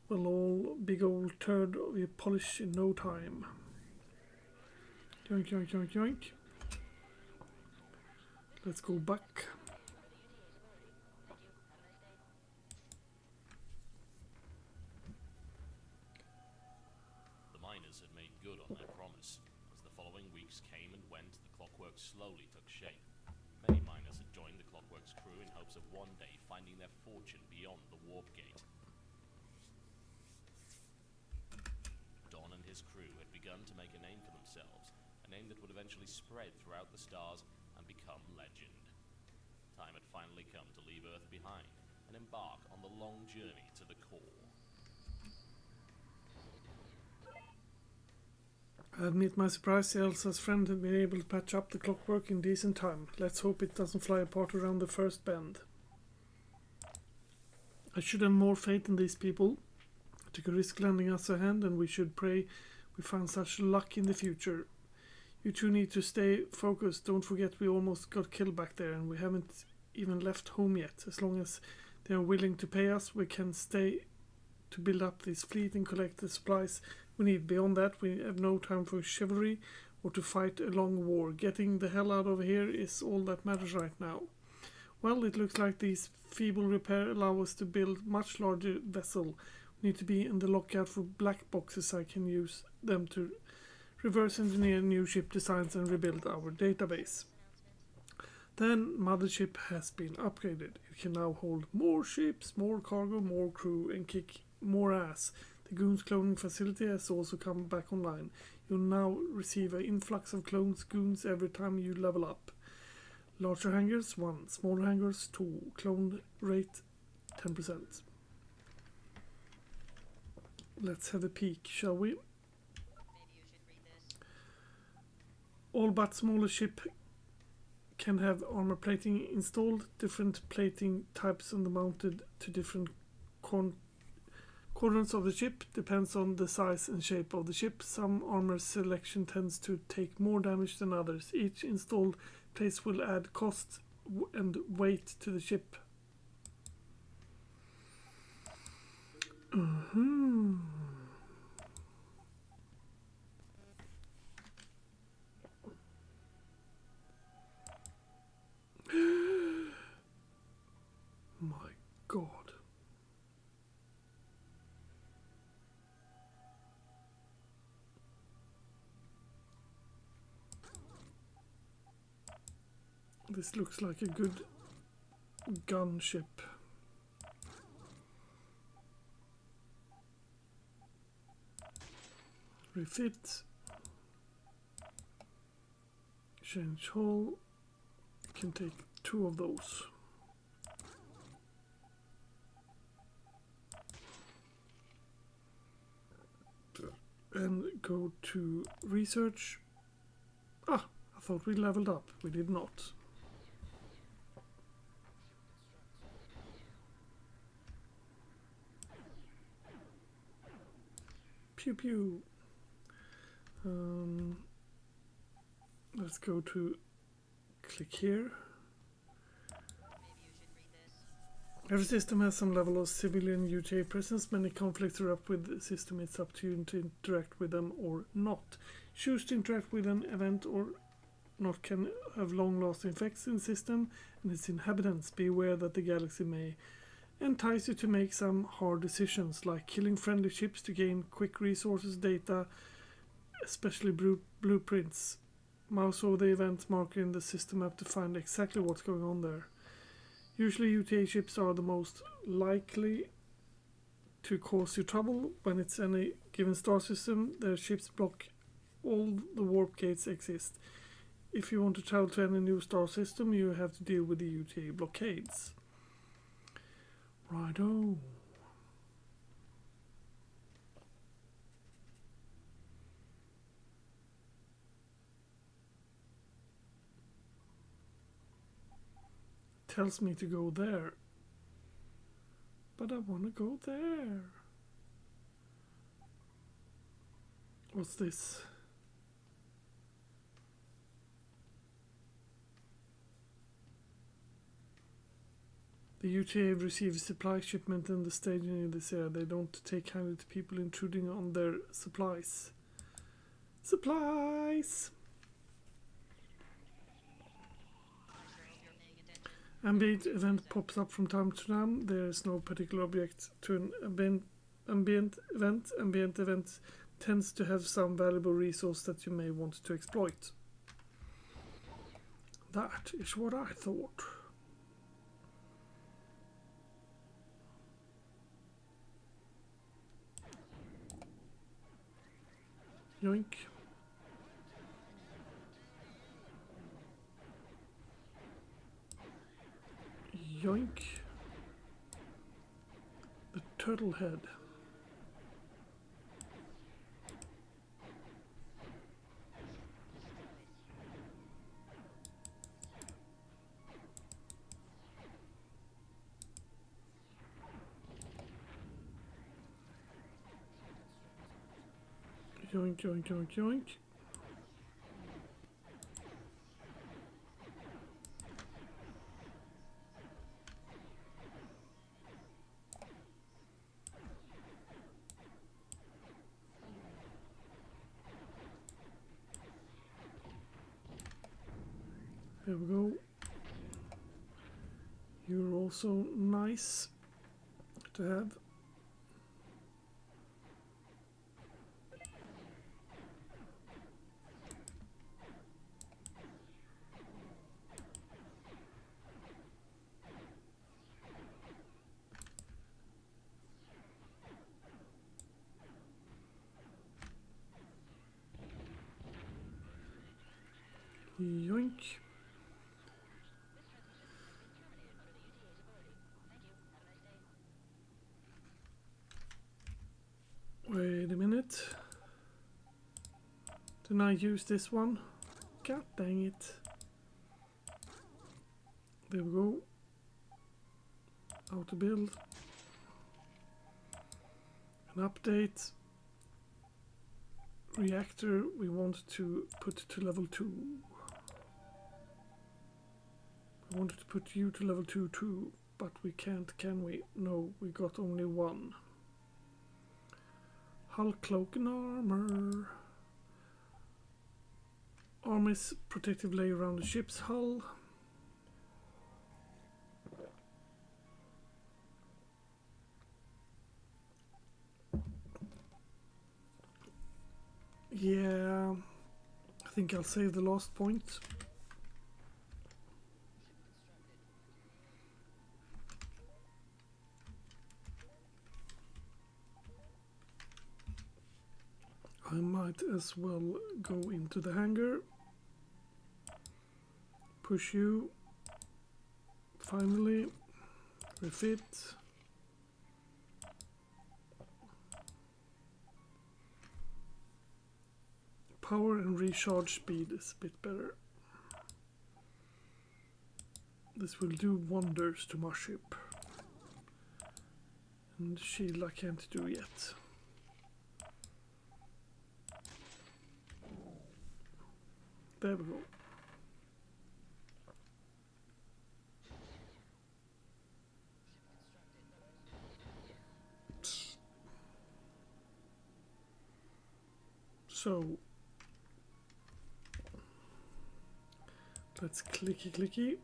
We'll all big old turd we polish in no time. Yoink, yoink, yoink, yoink. Let's go back. Had made good on their promise. As the following weeks came and went, the Clockworks slowly took shape. Many miners had joined the Clockworks crew in hopes of one day finding their fortune beyond the Warp Gate. Don and his crew had begun to make a name for themselves, a name that would eventually spread throughout the stars and become legend. Time had finally come to leave Earth behind and embark on the long journey to the core. I admit my surprise, Elsa's friend had been able to patch up the Clockwork in decent time. Let's hope it doesn't fly apart around the first bend. I should have more faith in these people. I took a risk lending us a hand, and we should pray we find such luck in the future. You two need to stay focused. Don't forget we almost got killed back there, and we haven't even left home yet. As long as they are willing to pay us, we can stay to build up this fleet and collect the supplies we need. Beyond that, we have no time for chivalry or to fight a long war. Getting the hell out of here is all that matters right now. Well, it looks like these feeble repair allow us to build much larger vessel. We need to be in the lookout for black boxes. I can use them to reverse engineer new ship designs and rebuild our database. Then mothership has been upgraded. It can now hold more ships, more cargo, more crew, and kick more ass. The Goons cloning facility has also come back online. You'll now receive an influx of clones Goons every time you level up. Larger hangars 1, smaller hangars 2, clone rate 10%. Let's have a peek, shall we? Maybe you should read this. All but smaller ship can have armor plating installed. Different plating types are mounted to different quadrants of the ship. Depends on the size and shape of the ship. Some armor selection tends to take more damage than others. Each installed place will add cost and weight to the ship. My God. This looks like a good gunship. Refit. Change hull. Can take 2 of those. And go to research. I thought we leveled up. We did not. Pew pew. Let's go to click here. Maybe you should read this. Every system has some level of civilian UTA presence. Many conflicts erupt with the system. It's up to you to interact with them or not. Choose to interact with an event or not can have long-lasting effects in the system and its inhabitants. Be aware that the galaxy may entice you to make some hard decisions, like killing friendly ships to gain quick resources, data, especially blueprints. Mouse over the event marker in the system map to find exactly what's going on there. Usually UTA ships are the most likely to cause you trouble. When it's any given star system, their ships block all the warp gates exist. If you want to travel to any new star system, you have to deal with the UTA blockades. Righto. Tells me to go there. But I want to go there. What's this? The UTA receives supply shipment in the staging in this area. They don't take kindly to people intruding on their supplies. Supplies! I sure hope you're paying attention. Ambient event pops up from time to time. There is no particular object to an ambient event. Ambient event tends to have some valuable resource that you may want to exploit. That is what I thought. Yoink. Yoink. The turtle head. Yoink, yoink, yoink, yoink. There we go. You're also nice to have. Yoink. This transmission has been terminated for the UTA's authority. Thank you. Have a nice day. it. Then I use this one. God dang it. There we go. Auto build. An update. Reactor we want to put to level 2. We wanted to put you to level 2 too, but we can't, can we? No, we got only 1. Hull, cloak and armor. Armor's protective layer around the ship's hull. Yeah, I think I'll save the last point. I might as well go into the hangar. Push you. Finally. Refit. Power and recharge speed is a bit better. This will do wonders to my ship. And shield I can't do yet. There we go. So let's clicky clicky.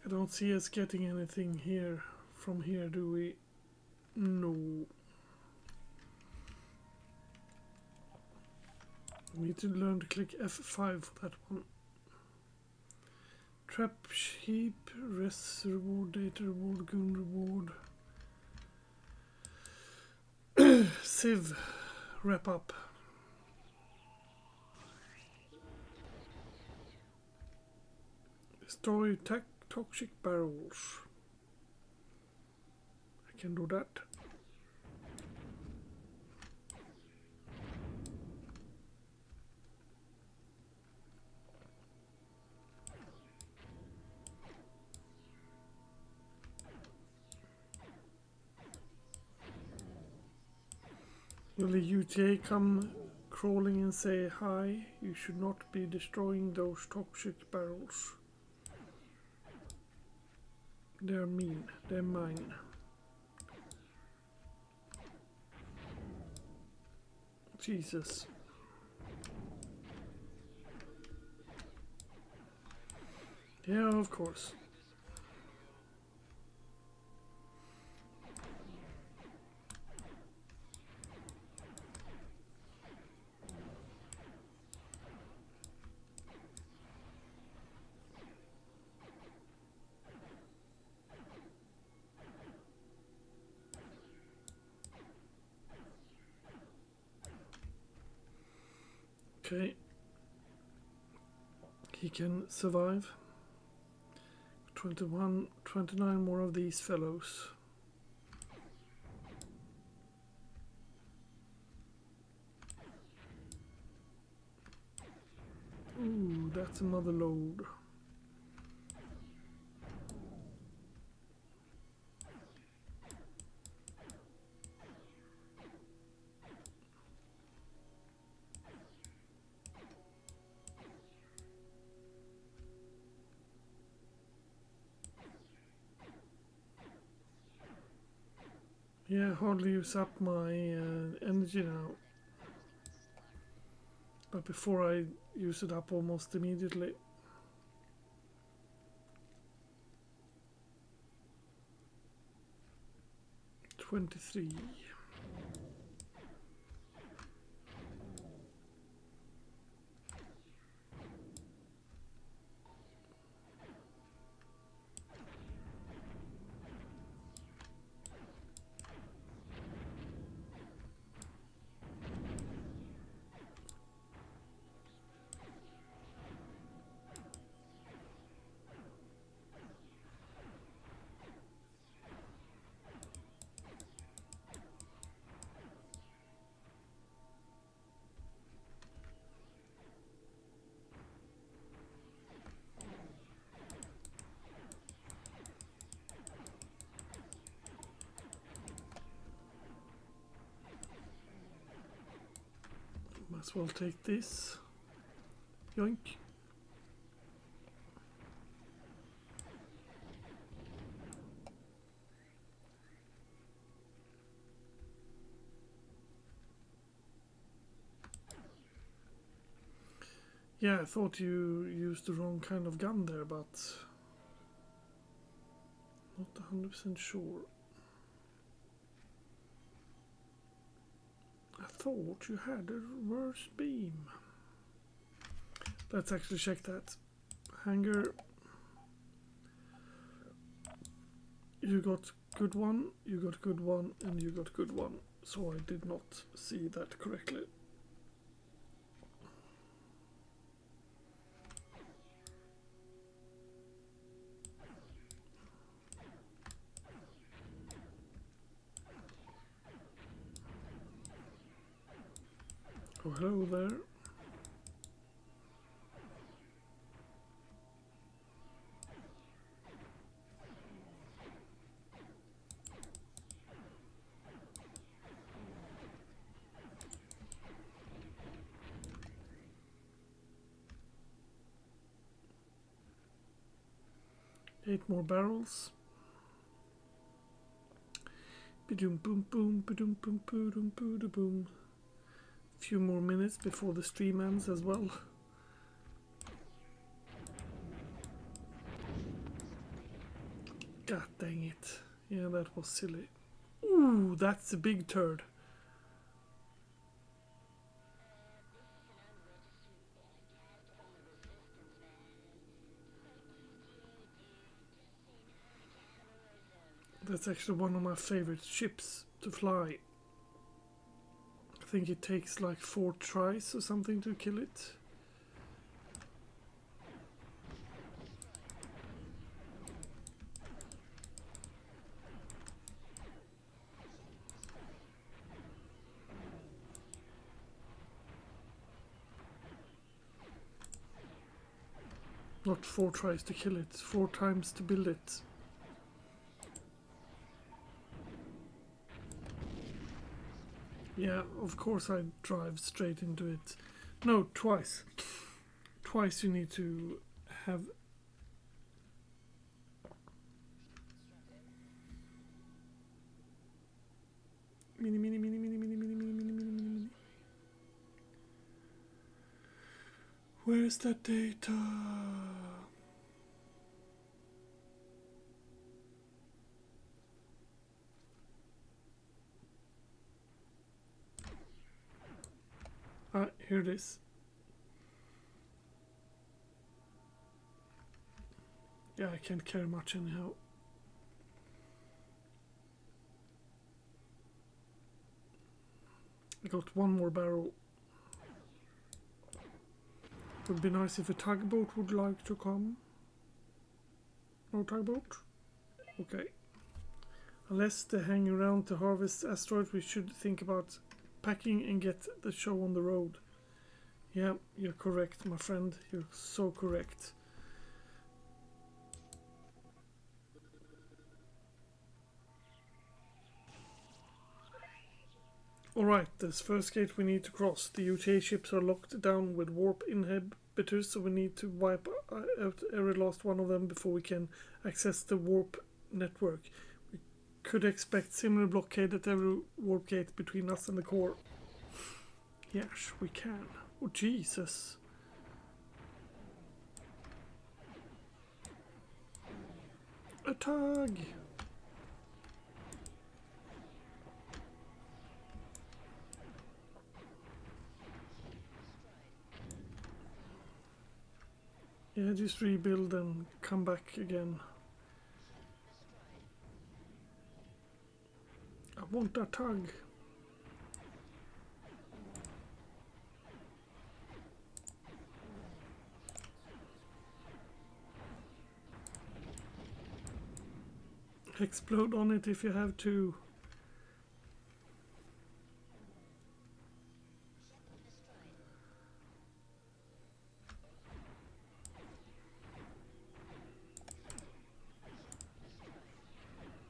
I don't see us getting anything here from here, do we? No. We need to learn to click F5 for that one. Trap sheep, res reward, data reward, gun reward. Civ, wrap up. Destroy toxic barrels. I can do that. Will the UTA come crawling and say hi? You should not be destroying those toxic barrels. They're mean. They're mine. Jesus. Yeah, of course. Okay. He can survive. 29 more of these fellows. Ooh, that's another load. Yeah, hardly use up my energy now. But before I use it up almost immediately. $23. as well take this. Yoink. Yeah, I thought you used the wrong kind of gun there, but not 100% sure. I thought you had a reverse beam. Let's actually check that. Hanger. You got good one, you got good one, and you got good one. So I did not see that correctly. Oh, hello there. Eight more barrels. Ba-doom boom boom, ba-doom boom boom boom boom. Few more minutes before the stream ends as well. God dang it. Yeah, that was silly. Ooh, that's a big turd. That's actually one of my favorite ships to fly. I think it takes like 4 tries or something to kill it. Not 4 tries to kill it, 4 times to build it. Yeah, of course I drive straight into it. No, twice. Twice you need to have... Mini, mini, mini, mini, mini, mini, mini, mini, mini, mini, mini. Where's that data? Ah, here it is. Yeah, I can't carry much anyhow. I got 1 more barrel. Would be nice if a tugboat would like to come. No tugboat? Okay. Unless they hang around to harvest asteroids, we should think about packing and get the show on the road. Yeah, you're correct, my friend. You're so correct. Alright, this first gate we need to cross. The UTA ships are locked down with warp inhibitors, so we need to wipe out every last one of them before we can access the warp network. We could expect similar blockade at every warp gate between us and the core. Yes, we can. Oh, Jesus. A tug! Yeah, just rebuild and come back again. I want that tug. Explode on it if you have to.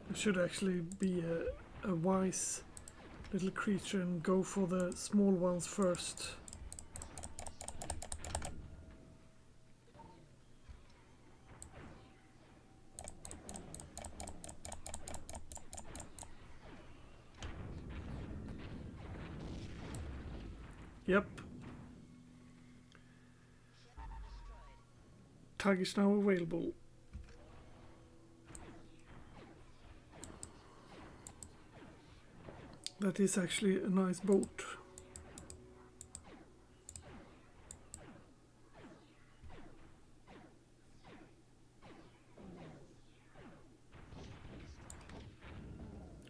It should actually be a wise little creature and go for the small ones first. Yep. Tug is now available. That is actually a nice boat.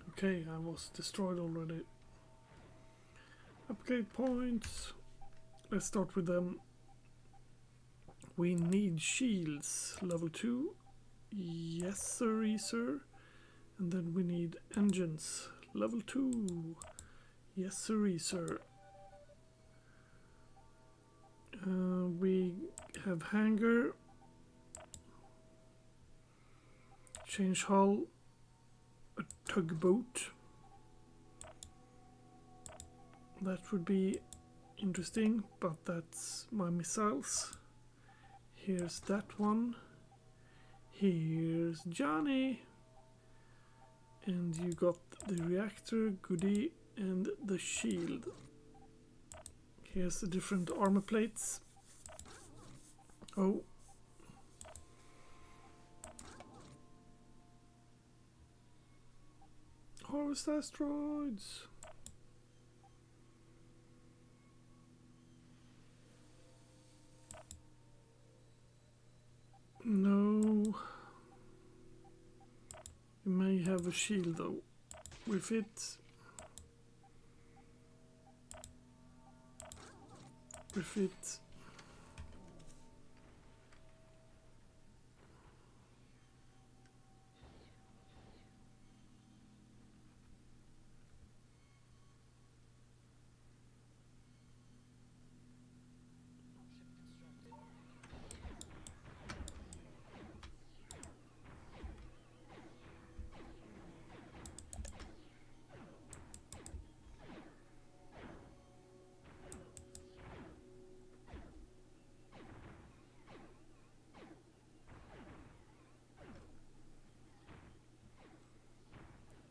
Okay, I was destroyed already. Upgrade points. Let's start with them. We need shields. Level 2. Yes, sir. And then we need engines. Level 2. Yes, sir. We have hangar. Change hull. A tugboat. That would be interesting, but that's my missiles. Here's that one. Here's Johnny. And you got the reactor, goodie, and the shield. Here's the different armor plates. Oh. Harvest asteroids. No. You may have a shield though. With it. With it.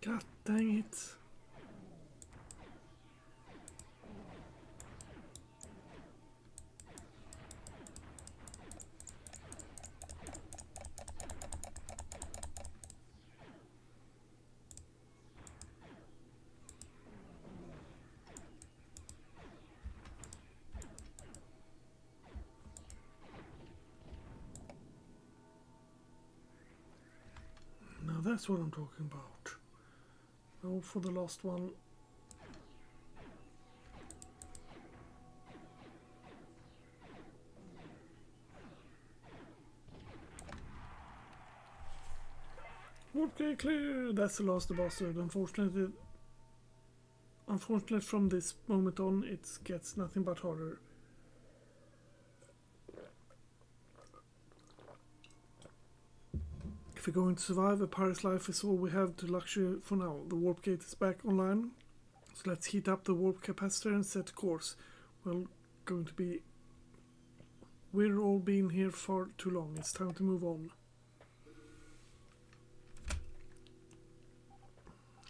God dang it. Now that's what I'm talking about. Now for the last one. Okay, clear. That's the last bastard. Unfortunately from this moment on, it gets nothing but harder. If we're going to survive, a pirate's life is all we have to luxury for now. The warp gate is back online, so let's heat up the warp capacitor and set course. We're all been here far too long. It's time to move on.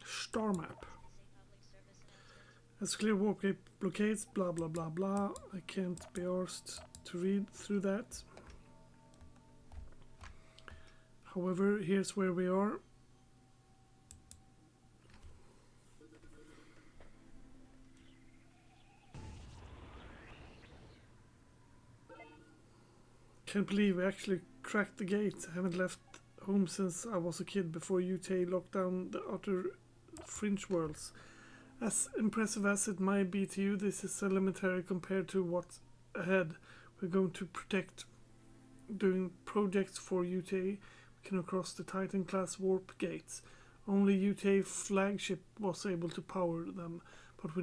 Star map. As clear warp gate blockades, blah blah blah blah. I can't be arsed to read through that. However, here's where we are. Can't believe we actually cracked the gate. I haven't left home since I was a kid, before UTA locked down the outer fringe worlds. As impressive as it might be to you, this is elementary compared to what's ahead. We're going to protect, doing projects for UTA. Can across the Titan class warp gates. Only UTA flagship was able to power them, but we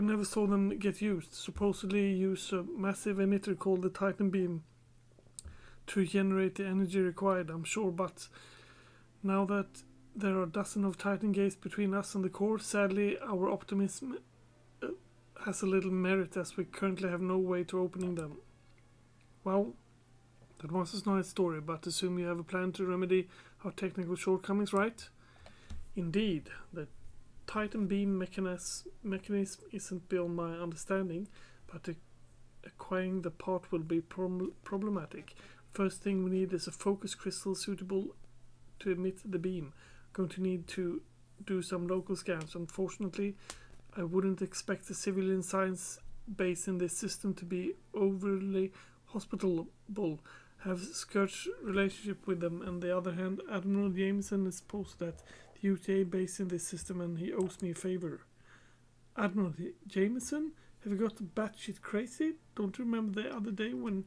never saw them get used. Supposedly use a massive emitter called the Titan beam to generate the energy required, I'm sure, but now that there are dozens of Titan gates between us and the core, sadly our optimism has a little merit, as we currently have no way to opening them. Well, that was a nice story, but assume you have a plan to remedy our technical shortcomings, right? Indeed. Titan beam mechanism isn't beyond my understanding, but acquiring the part will be problematic. First thing we need is a focus crystal suitable to emit the beam. Going to need to do some local scans. Unfortunately, I wouldn't expect the civilian science base in this system to be overly hospitable, have skirts relationship with them. On the other hand, Admiral Jameson is posted at the UTA base in this system and he owes me a favor. Admiral Jameson? Have you got batshit crazy? Don't you remember the other day when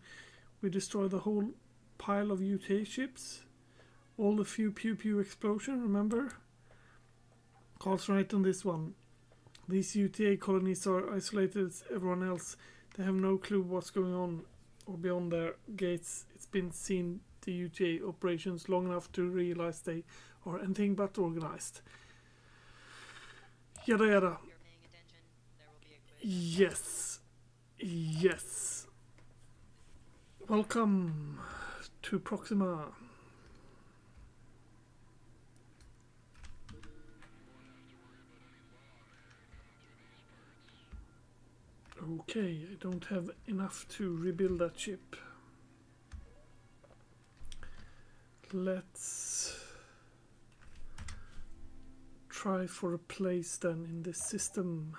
we destroyed the whole pile of UTA ships? All the few pew pew explosion, remember? Carl's right on this one. These UTA colonies are isolated as everyone else. They have no clue what's going on or beyond their gates. It's been seen the UTA operations long enough to realize they are anything but organized. Yada yada. If you're paying attention, there will be a quiz. Yes. Yes. Welcome to Proxima. Okay, I don't have enough to rebuild that ship. Let's try for a place then in this system.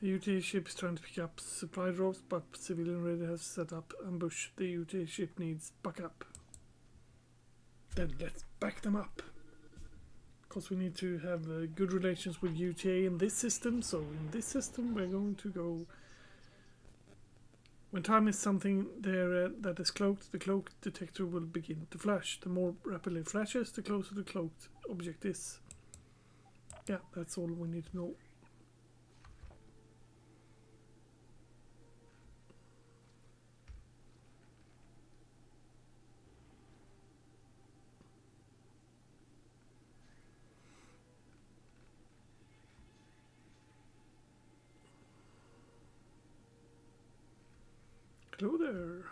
The UTA ship is trying to pick up supply drops, but civilian radar has set up ambush. The UTA ship needs backup. Then let's back them up. Because we need to have good relations with UTA in this system. So in this system we're going to go... When time is something there that is cloaked, the cloak detector will begin to flash. The more rapidly it flashes, the closer the cloaked object is. Yeah, that's all we need to know. Hello there.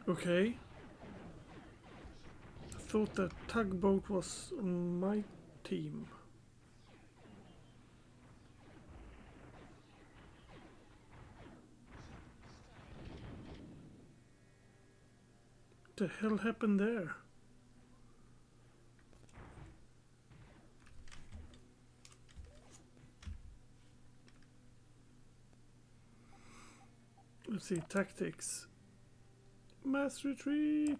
Okay. I thought that tugboat was on my team. What the hell happened there? Let's see, tactics. Mass retreat.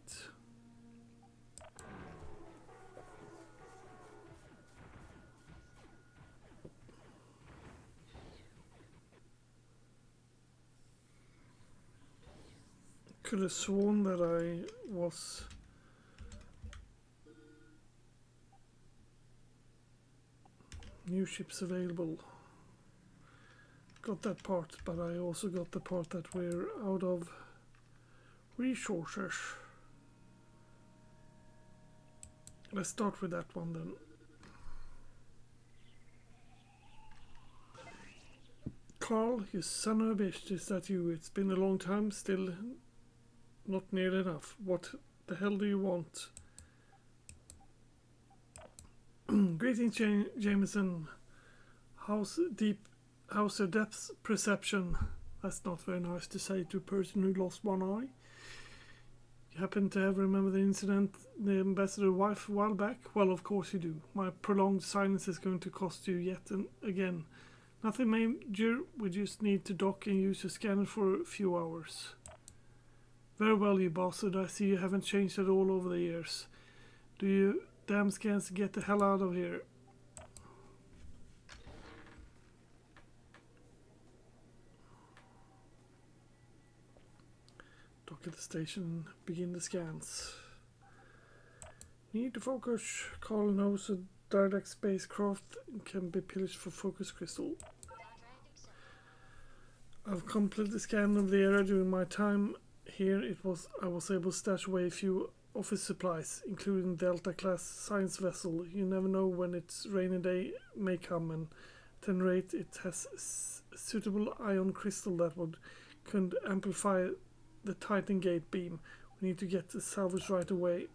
Could have sworn that I was new ships available. Got that part, but I also got the part that we're out of resources. Let's start with that one then. Carl, you son of a bitch, is that you? It's been a long time, still not nearly enough. What the hell do you want? Greetings, Jameson. How's your depth perception? That's not very nice to say to a person who lost one eye. You happen to have remembered the incident the ambassador wife a while back? Well, of course you do. My prolonged silence is going to cost you yet and again. Nothing major, we just need to dock and use a scanner for a few hours. Very well, you bastard. I see you haven't changed at all over the years. Do you damn scans get the hell out of here? Dock at the station. Begin the scans. Need to focus. Carl knows a direct spacecraft can be pillaged for focus crystal. I've completed the scan of the area during my time here. I was able to stash away a few office supplies, including Delta class science vessel. You never know when its rainy day may come, and at any rate it has a suitable ion crystal that could amplify the Titan gate beam. We need to get the salvage right away.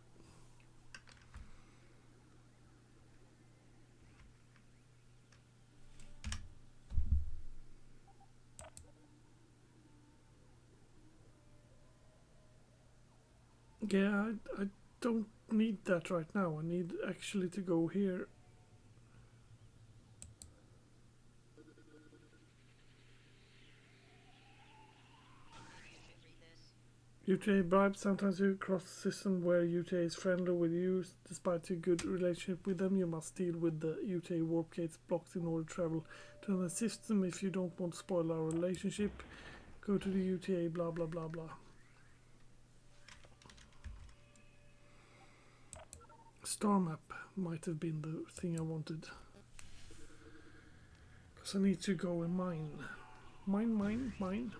Yeah, I don't need that right now. I need actually to go here. UTA bribe. Sometimes you cross a system where UTA is friendly with you. Despite your good relationship with them, you must deal with the UTA warp gates blocked in order to travel to another system. If you don't want to spoil our relationship, go to the UTA blah blah blah blah. Star map might have been the thing I wanted. Because I need to go and mine. Mine.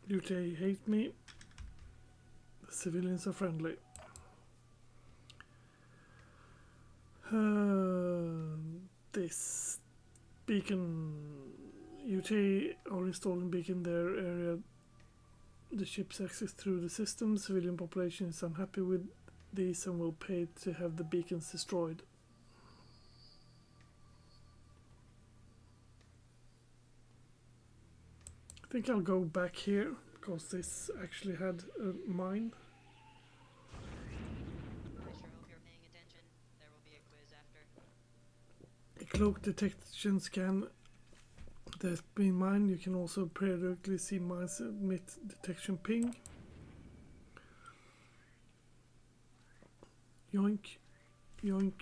UTA hate me. The civilians are friendly. This beacon. UTA are installing beacon in their area. The ship's access through the system. Civilian population is unhappy with these and will pay to have the beacons destroyed. I think I'll go back here because this actually had a mine. I sure hope you're paying attention. There will be a quiz after. A cloak detection scan. There's been mine. You can also periodically see mines emit detection ping. Yoink. Yoink.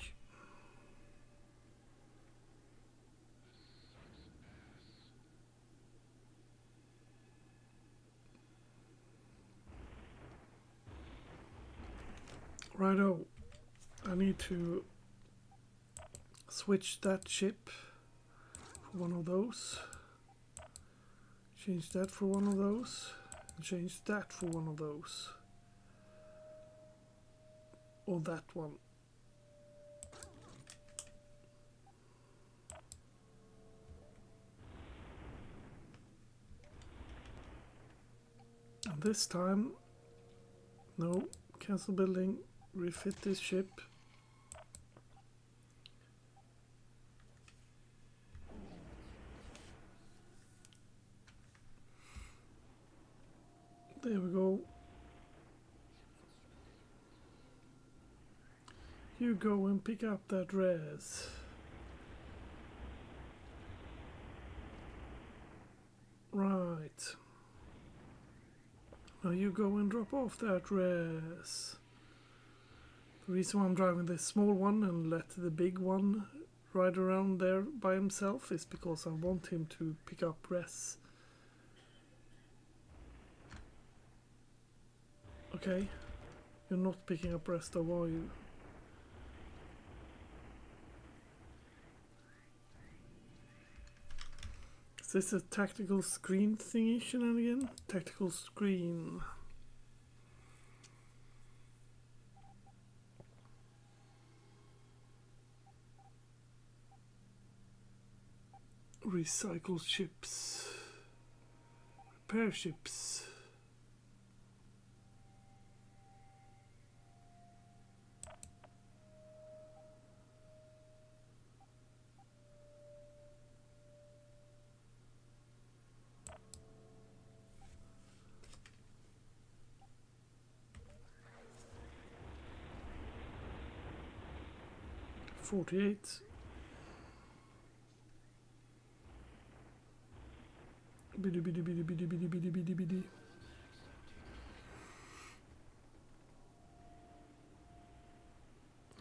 Righto. I need to switch that ship for one of those. Change that for one of those. And change that for one of those. Or that one. And this time, no, cancel building, refit this ship. There we go. You go and pick up that res. Right. Now you go and drop off that res. The reason why I'm driving this small one and let the big one ride around there by himself is because I want him to pick up res. Okay. You're not picking up res though, are you? Is this a tactical screen thingy shenanigan? Tactical screen. Recycle ships. Repair ships. $48. Biddy biddy biddy biddy biddy biddy biddy biddy.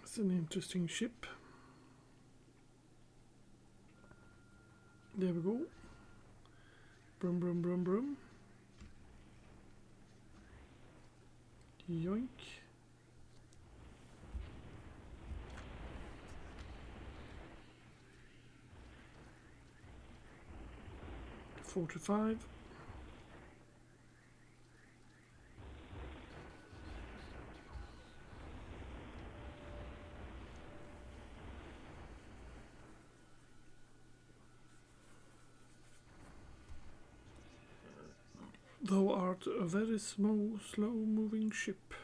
It's an interesting ship. There we go. Brum brum brum brum. Yoink. $45. Thou art a very small, slow-moving ship.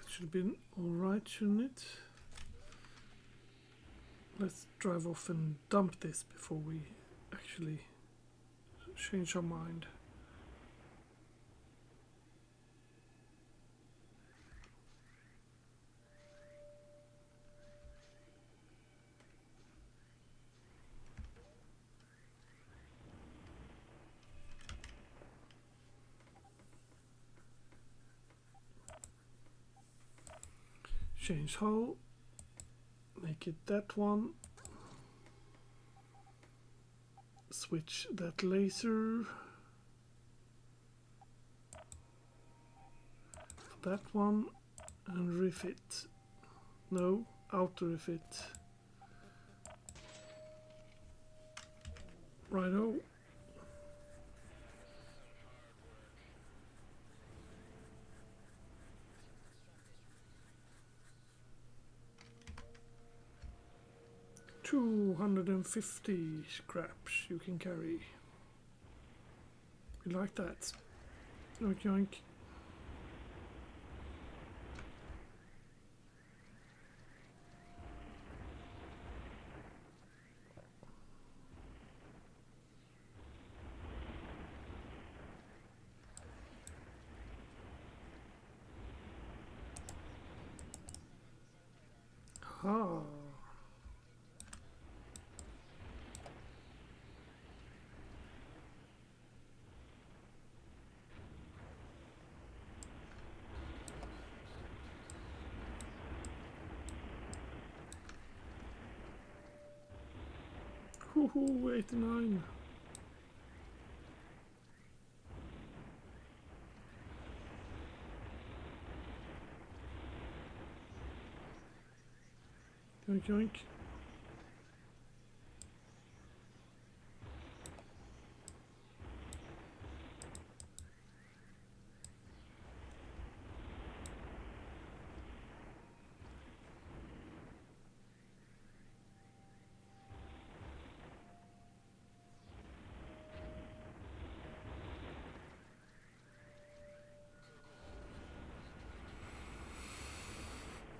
Should have been alright, shouldn't it? Let's drive off and dump this before we actually change our mind. Change hull, make it that one, switch that laser for that one and refit. No, auto refit. Righto. $250 scraps you can carry. We like that. Yoink yoink. Ah. Woohoo, 89. Yoink yoink.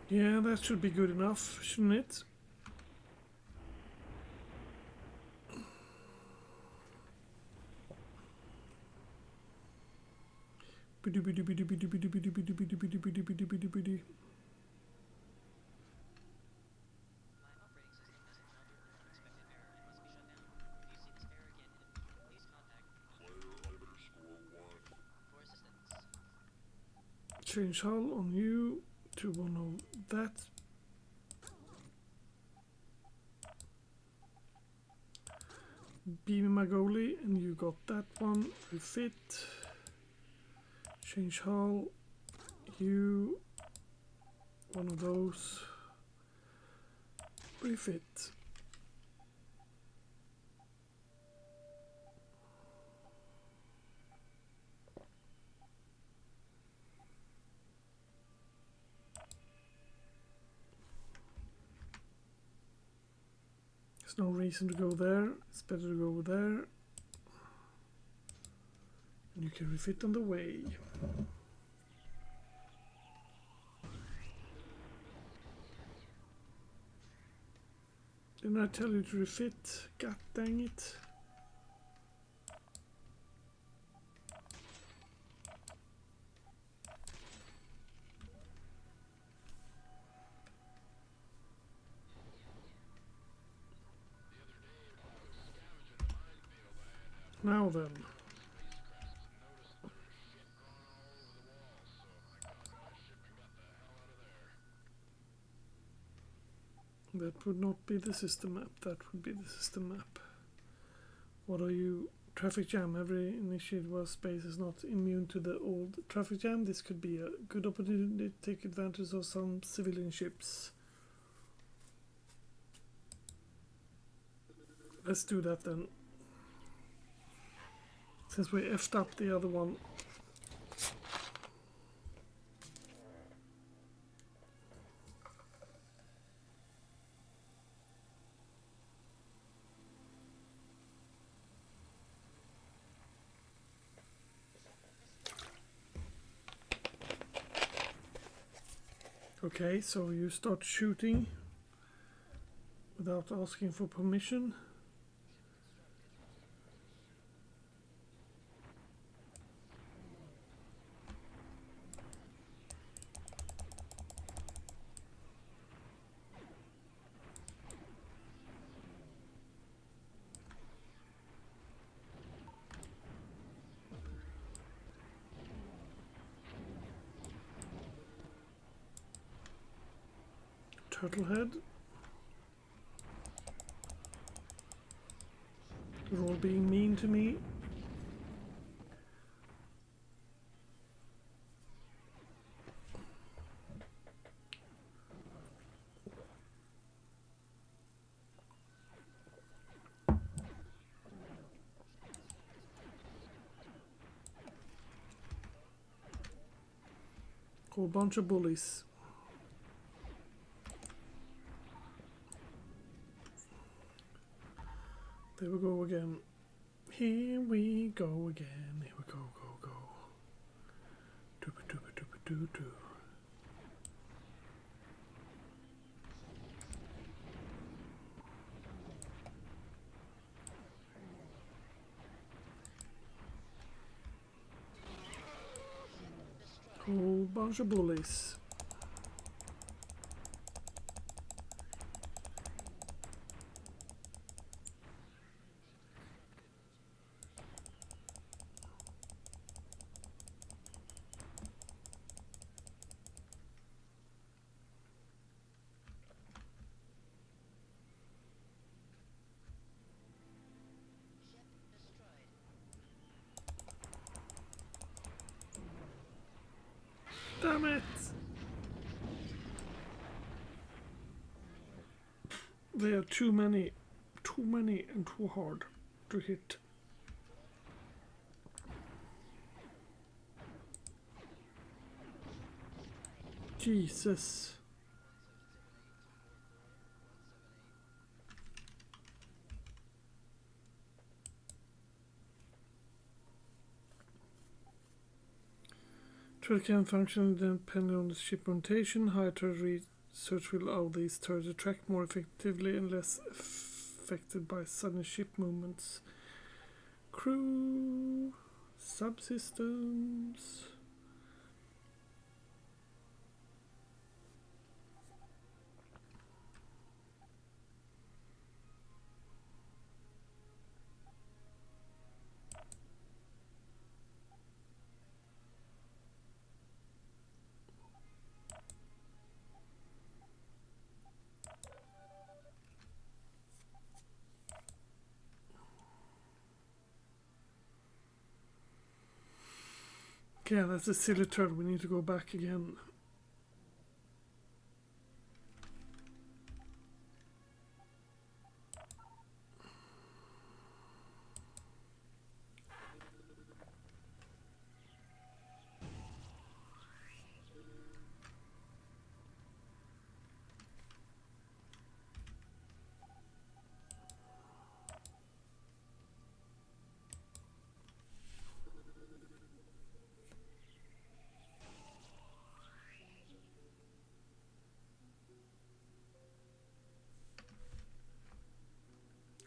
Yeah, that should be good enough, shouldn't it? Biddy biddy biddy biddy biddy biddy biddy biddy biddy biddy biddy biddy biddy. Change hull on you to one of that. Beam Magoli, and you got that one. Refit. Change hull. You. One of those. Refit. There's no reason to go there. It's better to go there. And you can refit on the way. Didn't I tell you to refit? God dang it. Now then. That would not be the system map, that would be the system map. What are you? Traffic jam. Every initiated war space is not immune to the old traffic jam. This could be a good opportunity to take advantage of some civilian ships. Let's do that then. Since we effed up the other one. Okay, so you start shooting without asking for permission. Turtlehead. You're all being mean to me. Whole bunch of bullies. There we go again. Here we go again. Here we go, go. Dooba dooba dooba doo doo. Whole bunch of bullies. Damn it! They are too many and too hard to hit. Jesus. Turret can function depending on the ship rotation. Higher turret research will allow these turrets to track more effectively and less affected by sudden ship movements. Crew subsystems. Okay, that's a silly turn. We need to go back again.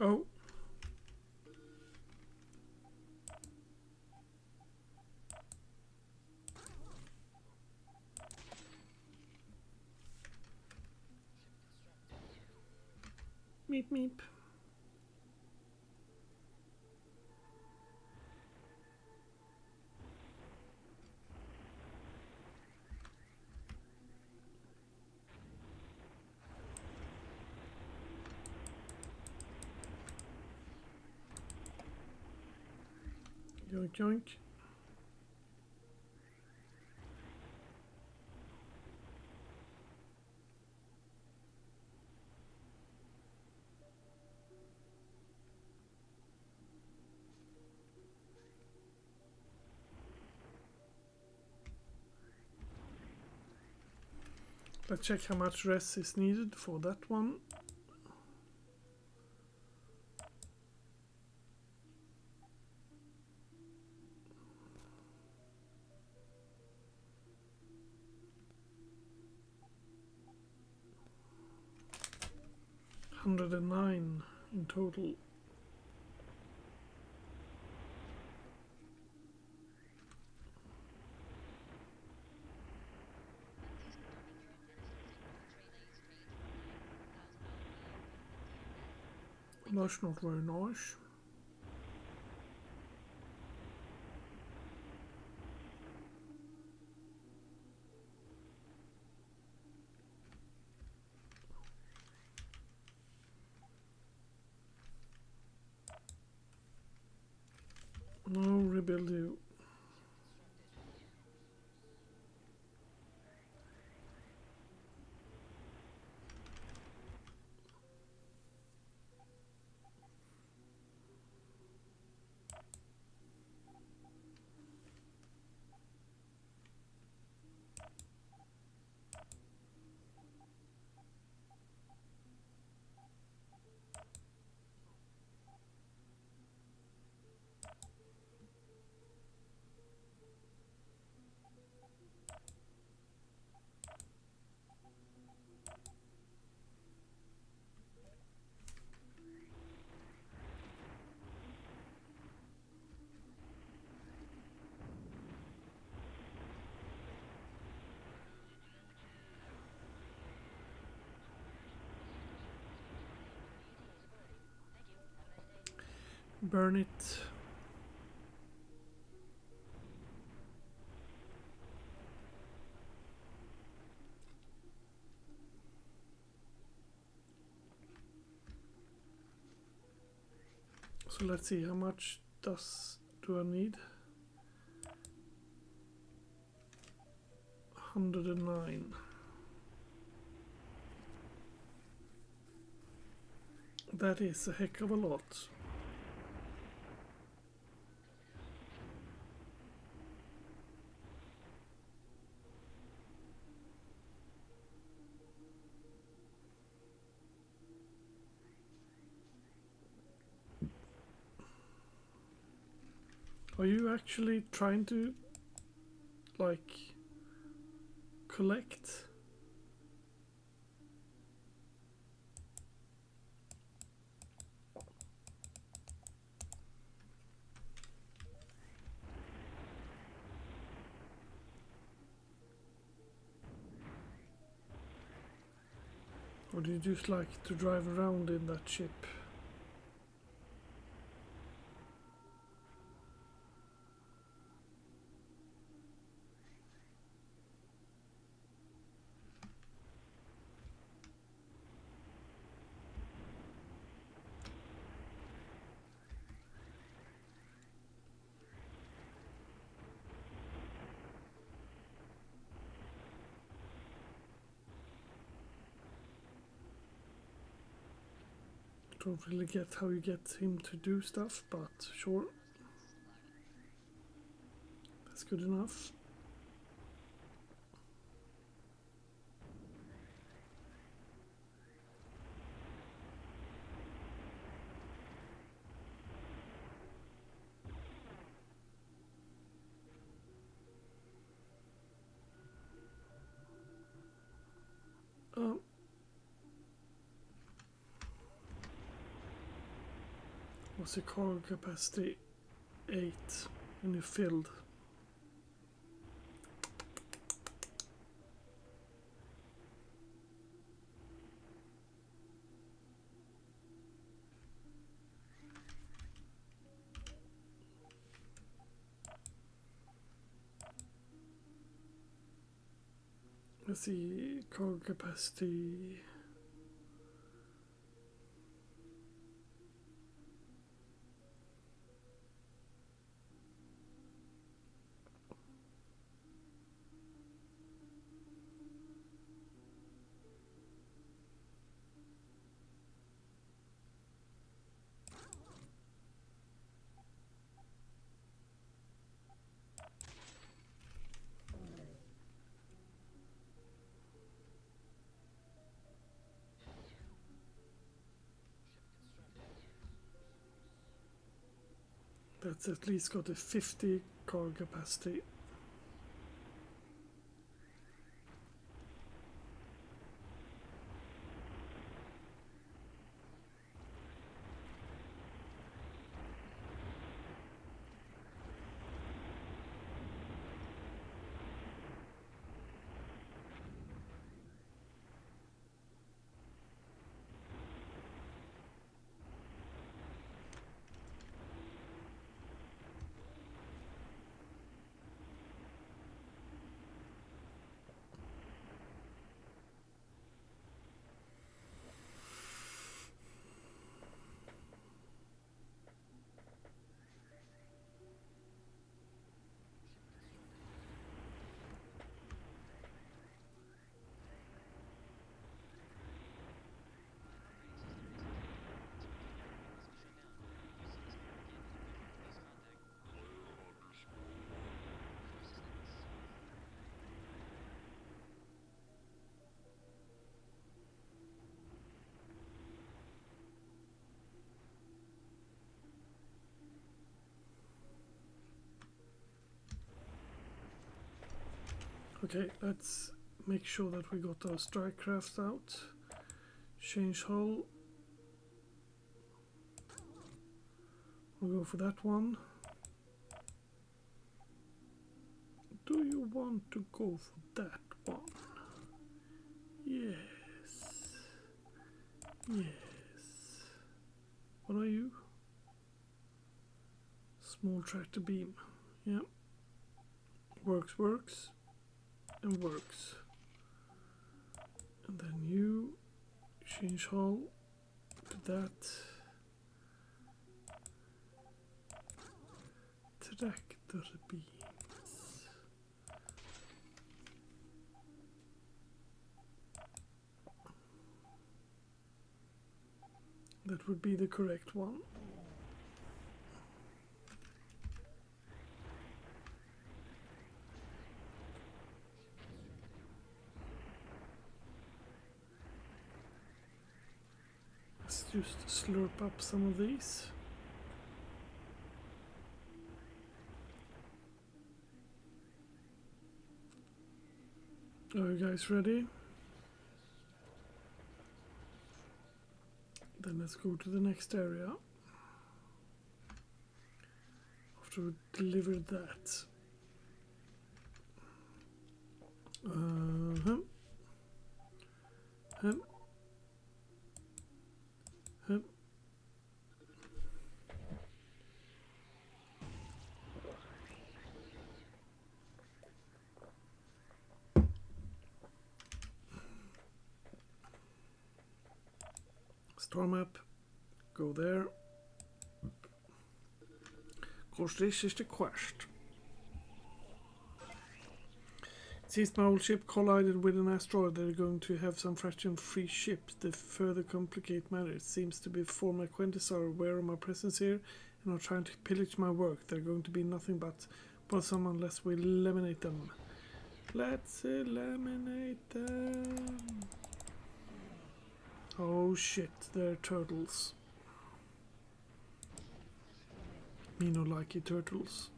Oh. Meep meep. Yoink yoink. Let's check how much rest is needed for that one. $109 in total. That's not very nice. No, rebuild you. Burn it. So let's see, how much do I need? 109. That is a heck of a lot. Are you actually trying to, like, collect? Or do you just like to drive around in that ship? Don't really get how you get him to do stuff, but sure. That's good enough. What's your cargo capacity? 8, and you filled. Let's see, cargo capacity. That's at least got a 50 cargo capacity. Okay, let's make sure that we got our strike crafts out. Change hull. We'll go for that one. Do you want to go for that one? Yes. Yes. What are you? Small tractor beam. Yeah. Works. And works. And then you change hull to that. Tractor beams. That would be the correct one. Let's just slurp up some of these. Are you guys ready? Then let's go to the next area. After we delivered that. Hum. Star map, go there. Of course, this is the quest. Since my old ship collided with an asteroid, they're going to have some fraction-free ships to further complicate matters. Seems to be former acquaintances are aware of my presence here and are trying to pillage my work. They're going to be nothing but bothersome unless we eliminate them. Let's eliminate them. Oh shit, they're turtles. Me no likey turtles.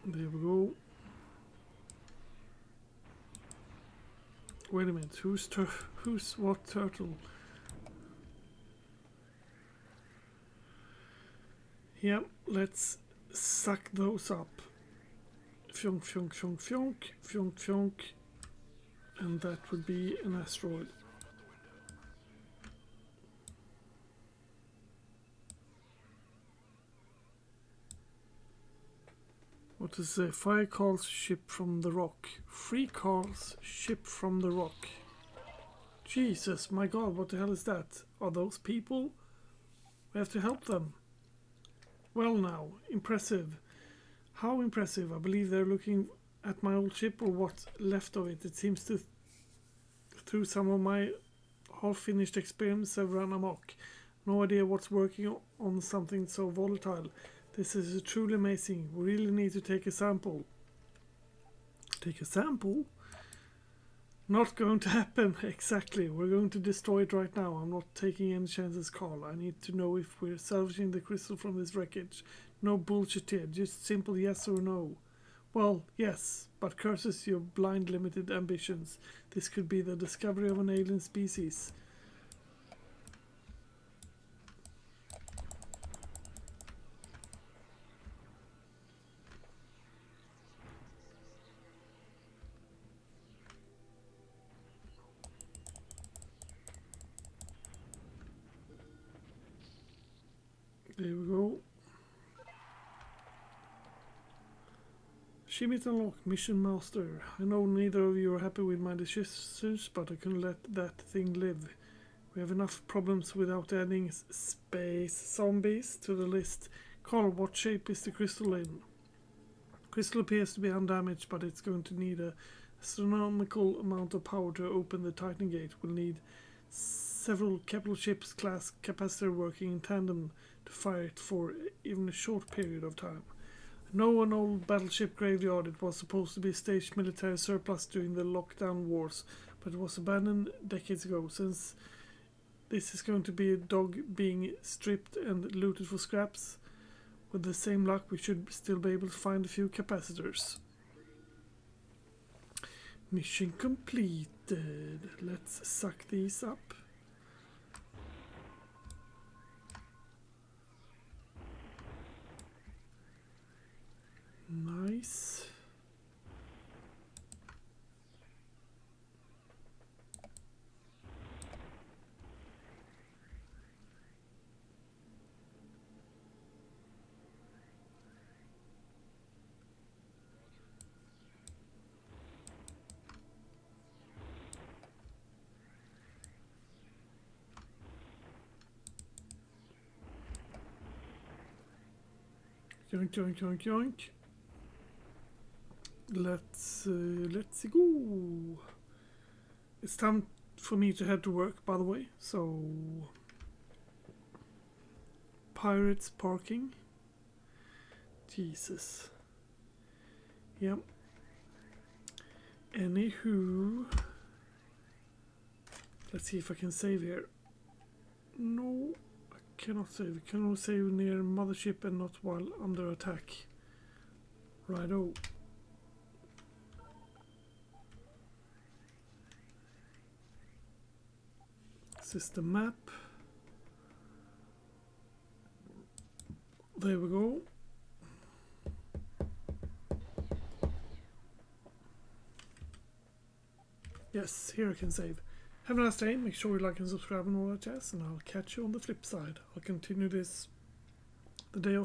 There we go. Wait a minute, who's what turtle? Yep, let's suck those up. Fyonk, fyonk, fyonk, fyonk, fyonk, fyonk. And that would be an asteroid. What is it? Fire calls ship from the rock. Free calls ship from the rock. Jesus, my god, what the hell is that? Are those people? We have to help them. Well now, impressive. How impressive. I believe they're looking at my old ship or what's left of it. It seems to, through some of my half-finished experiments, have run amok. No idea what's working on something so volatile. This is truly amazing. We really need to take a sample. Take a sample? Not going to happen, exactly. We're going to destroy it right now. I'm not taking any chances, Carl. I need to know if we're salvaging the crystal from this wreckage. No bullshit here, just simple yes or no. Well, yes, but curses your blind limited ambitions. This could be the discovery of an alien species. There we go. Shimit unlocked, Mission Master. I know neither of you are happy with my decisions, but I couldn't let that thing live. We have enough problems without adding space zombies to the list. Carl, what shape is the crystal in? Crystal appears to be undamaged, but it's going to need an astronomical amount of power to open the Titan gate. We'll need several capital ships class capacitor working in tandem to fire it for even a short period of time. I know an old battleship graveyard. It was supposed to be a staged military surplus during the lockdown wars, but it was abandoned decades ago. Since this is going to be a dog being stripped and looted for scraps, with the same luck we should still be able to find a few capacitors. Mission completed. Let's suck these up. Nice. Yoink, yoink, yoink, yoink. Let's go. It's time for me to head to work, by the way. So, pirates parking. Jesus. Yep. Anywho, let's see if I can save here. No, I cannot save. I can only save near mothership and not while under attack. Righto. This is the map. There we go. Yes, here I can save. Have a nice day. Make sure you like and subscribe and all that jazz. And I'll catch you on the flip side. I'll continue this the day of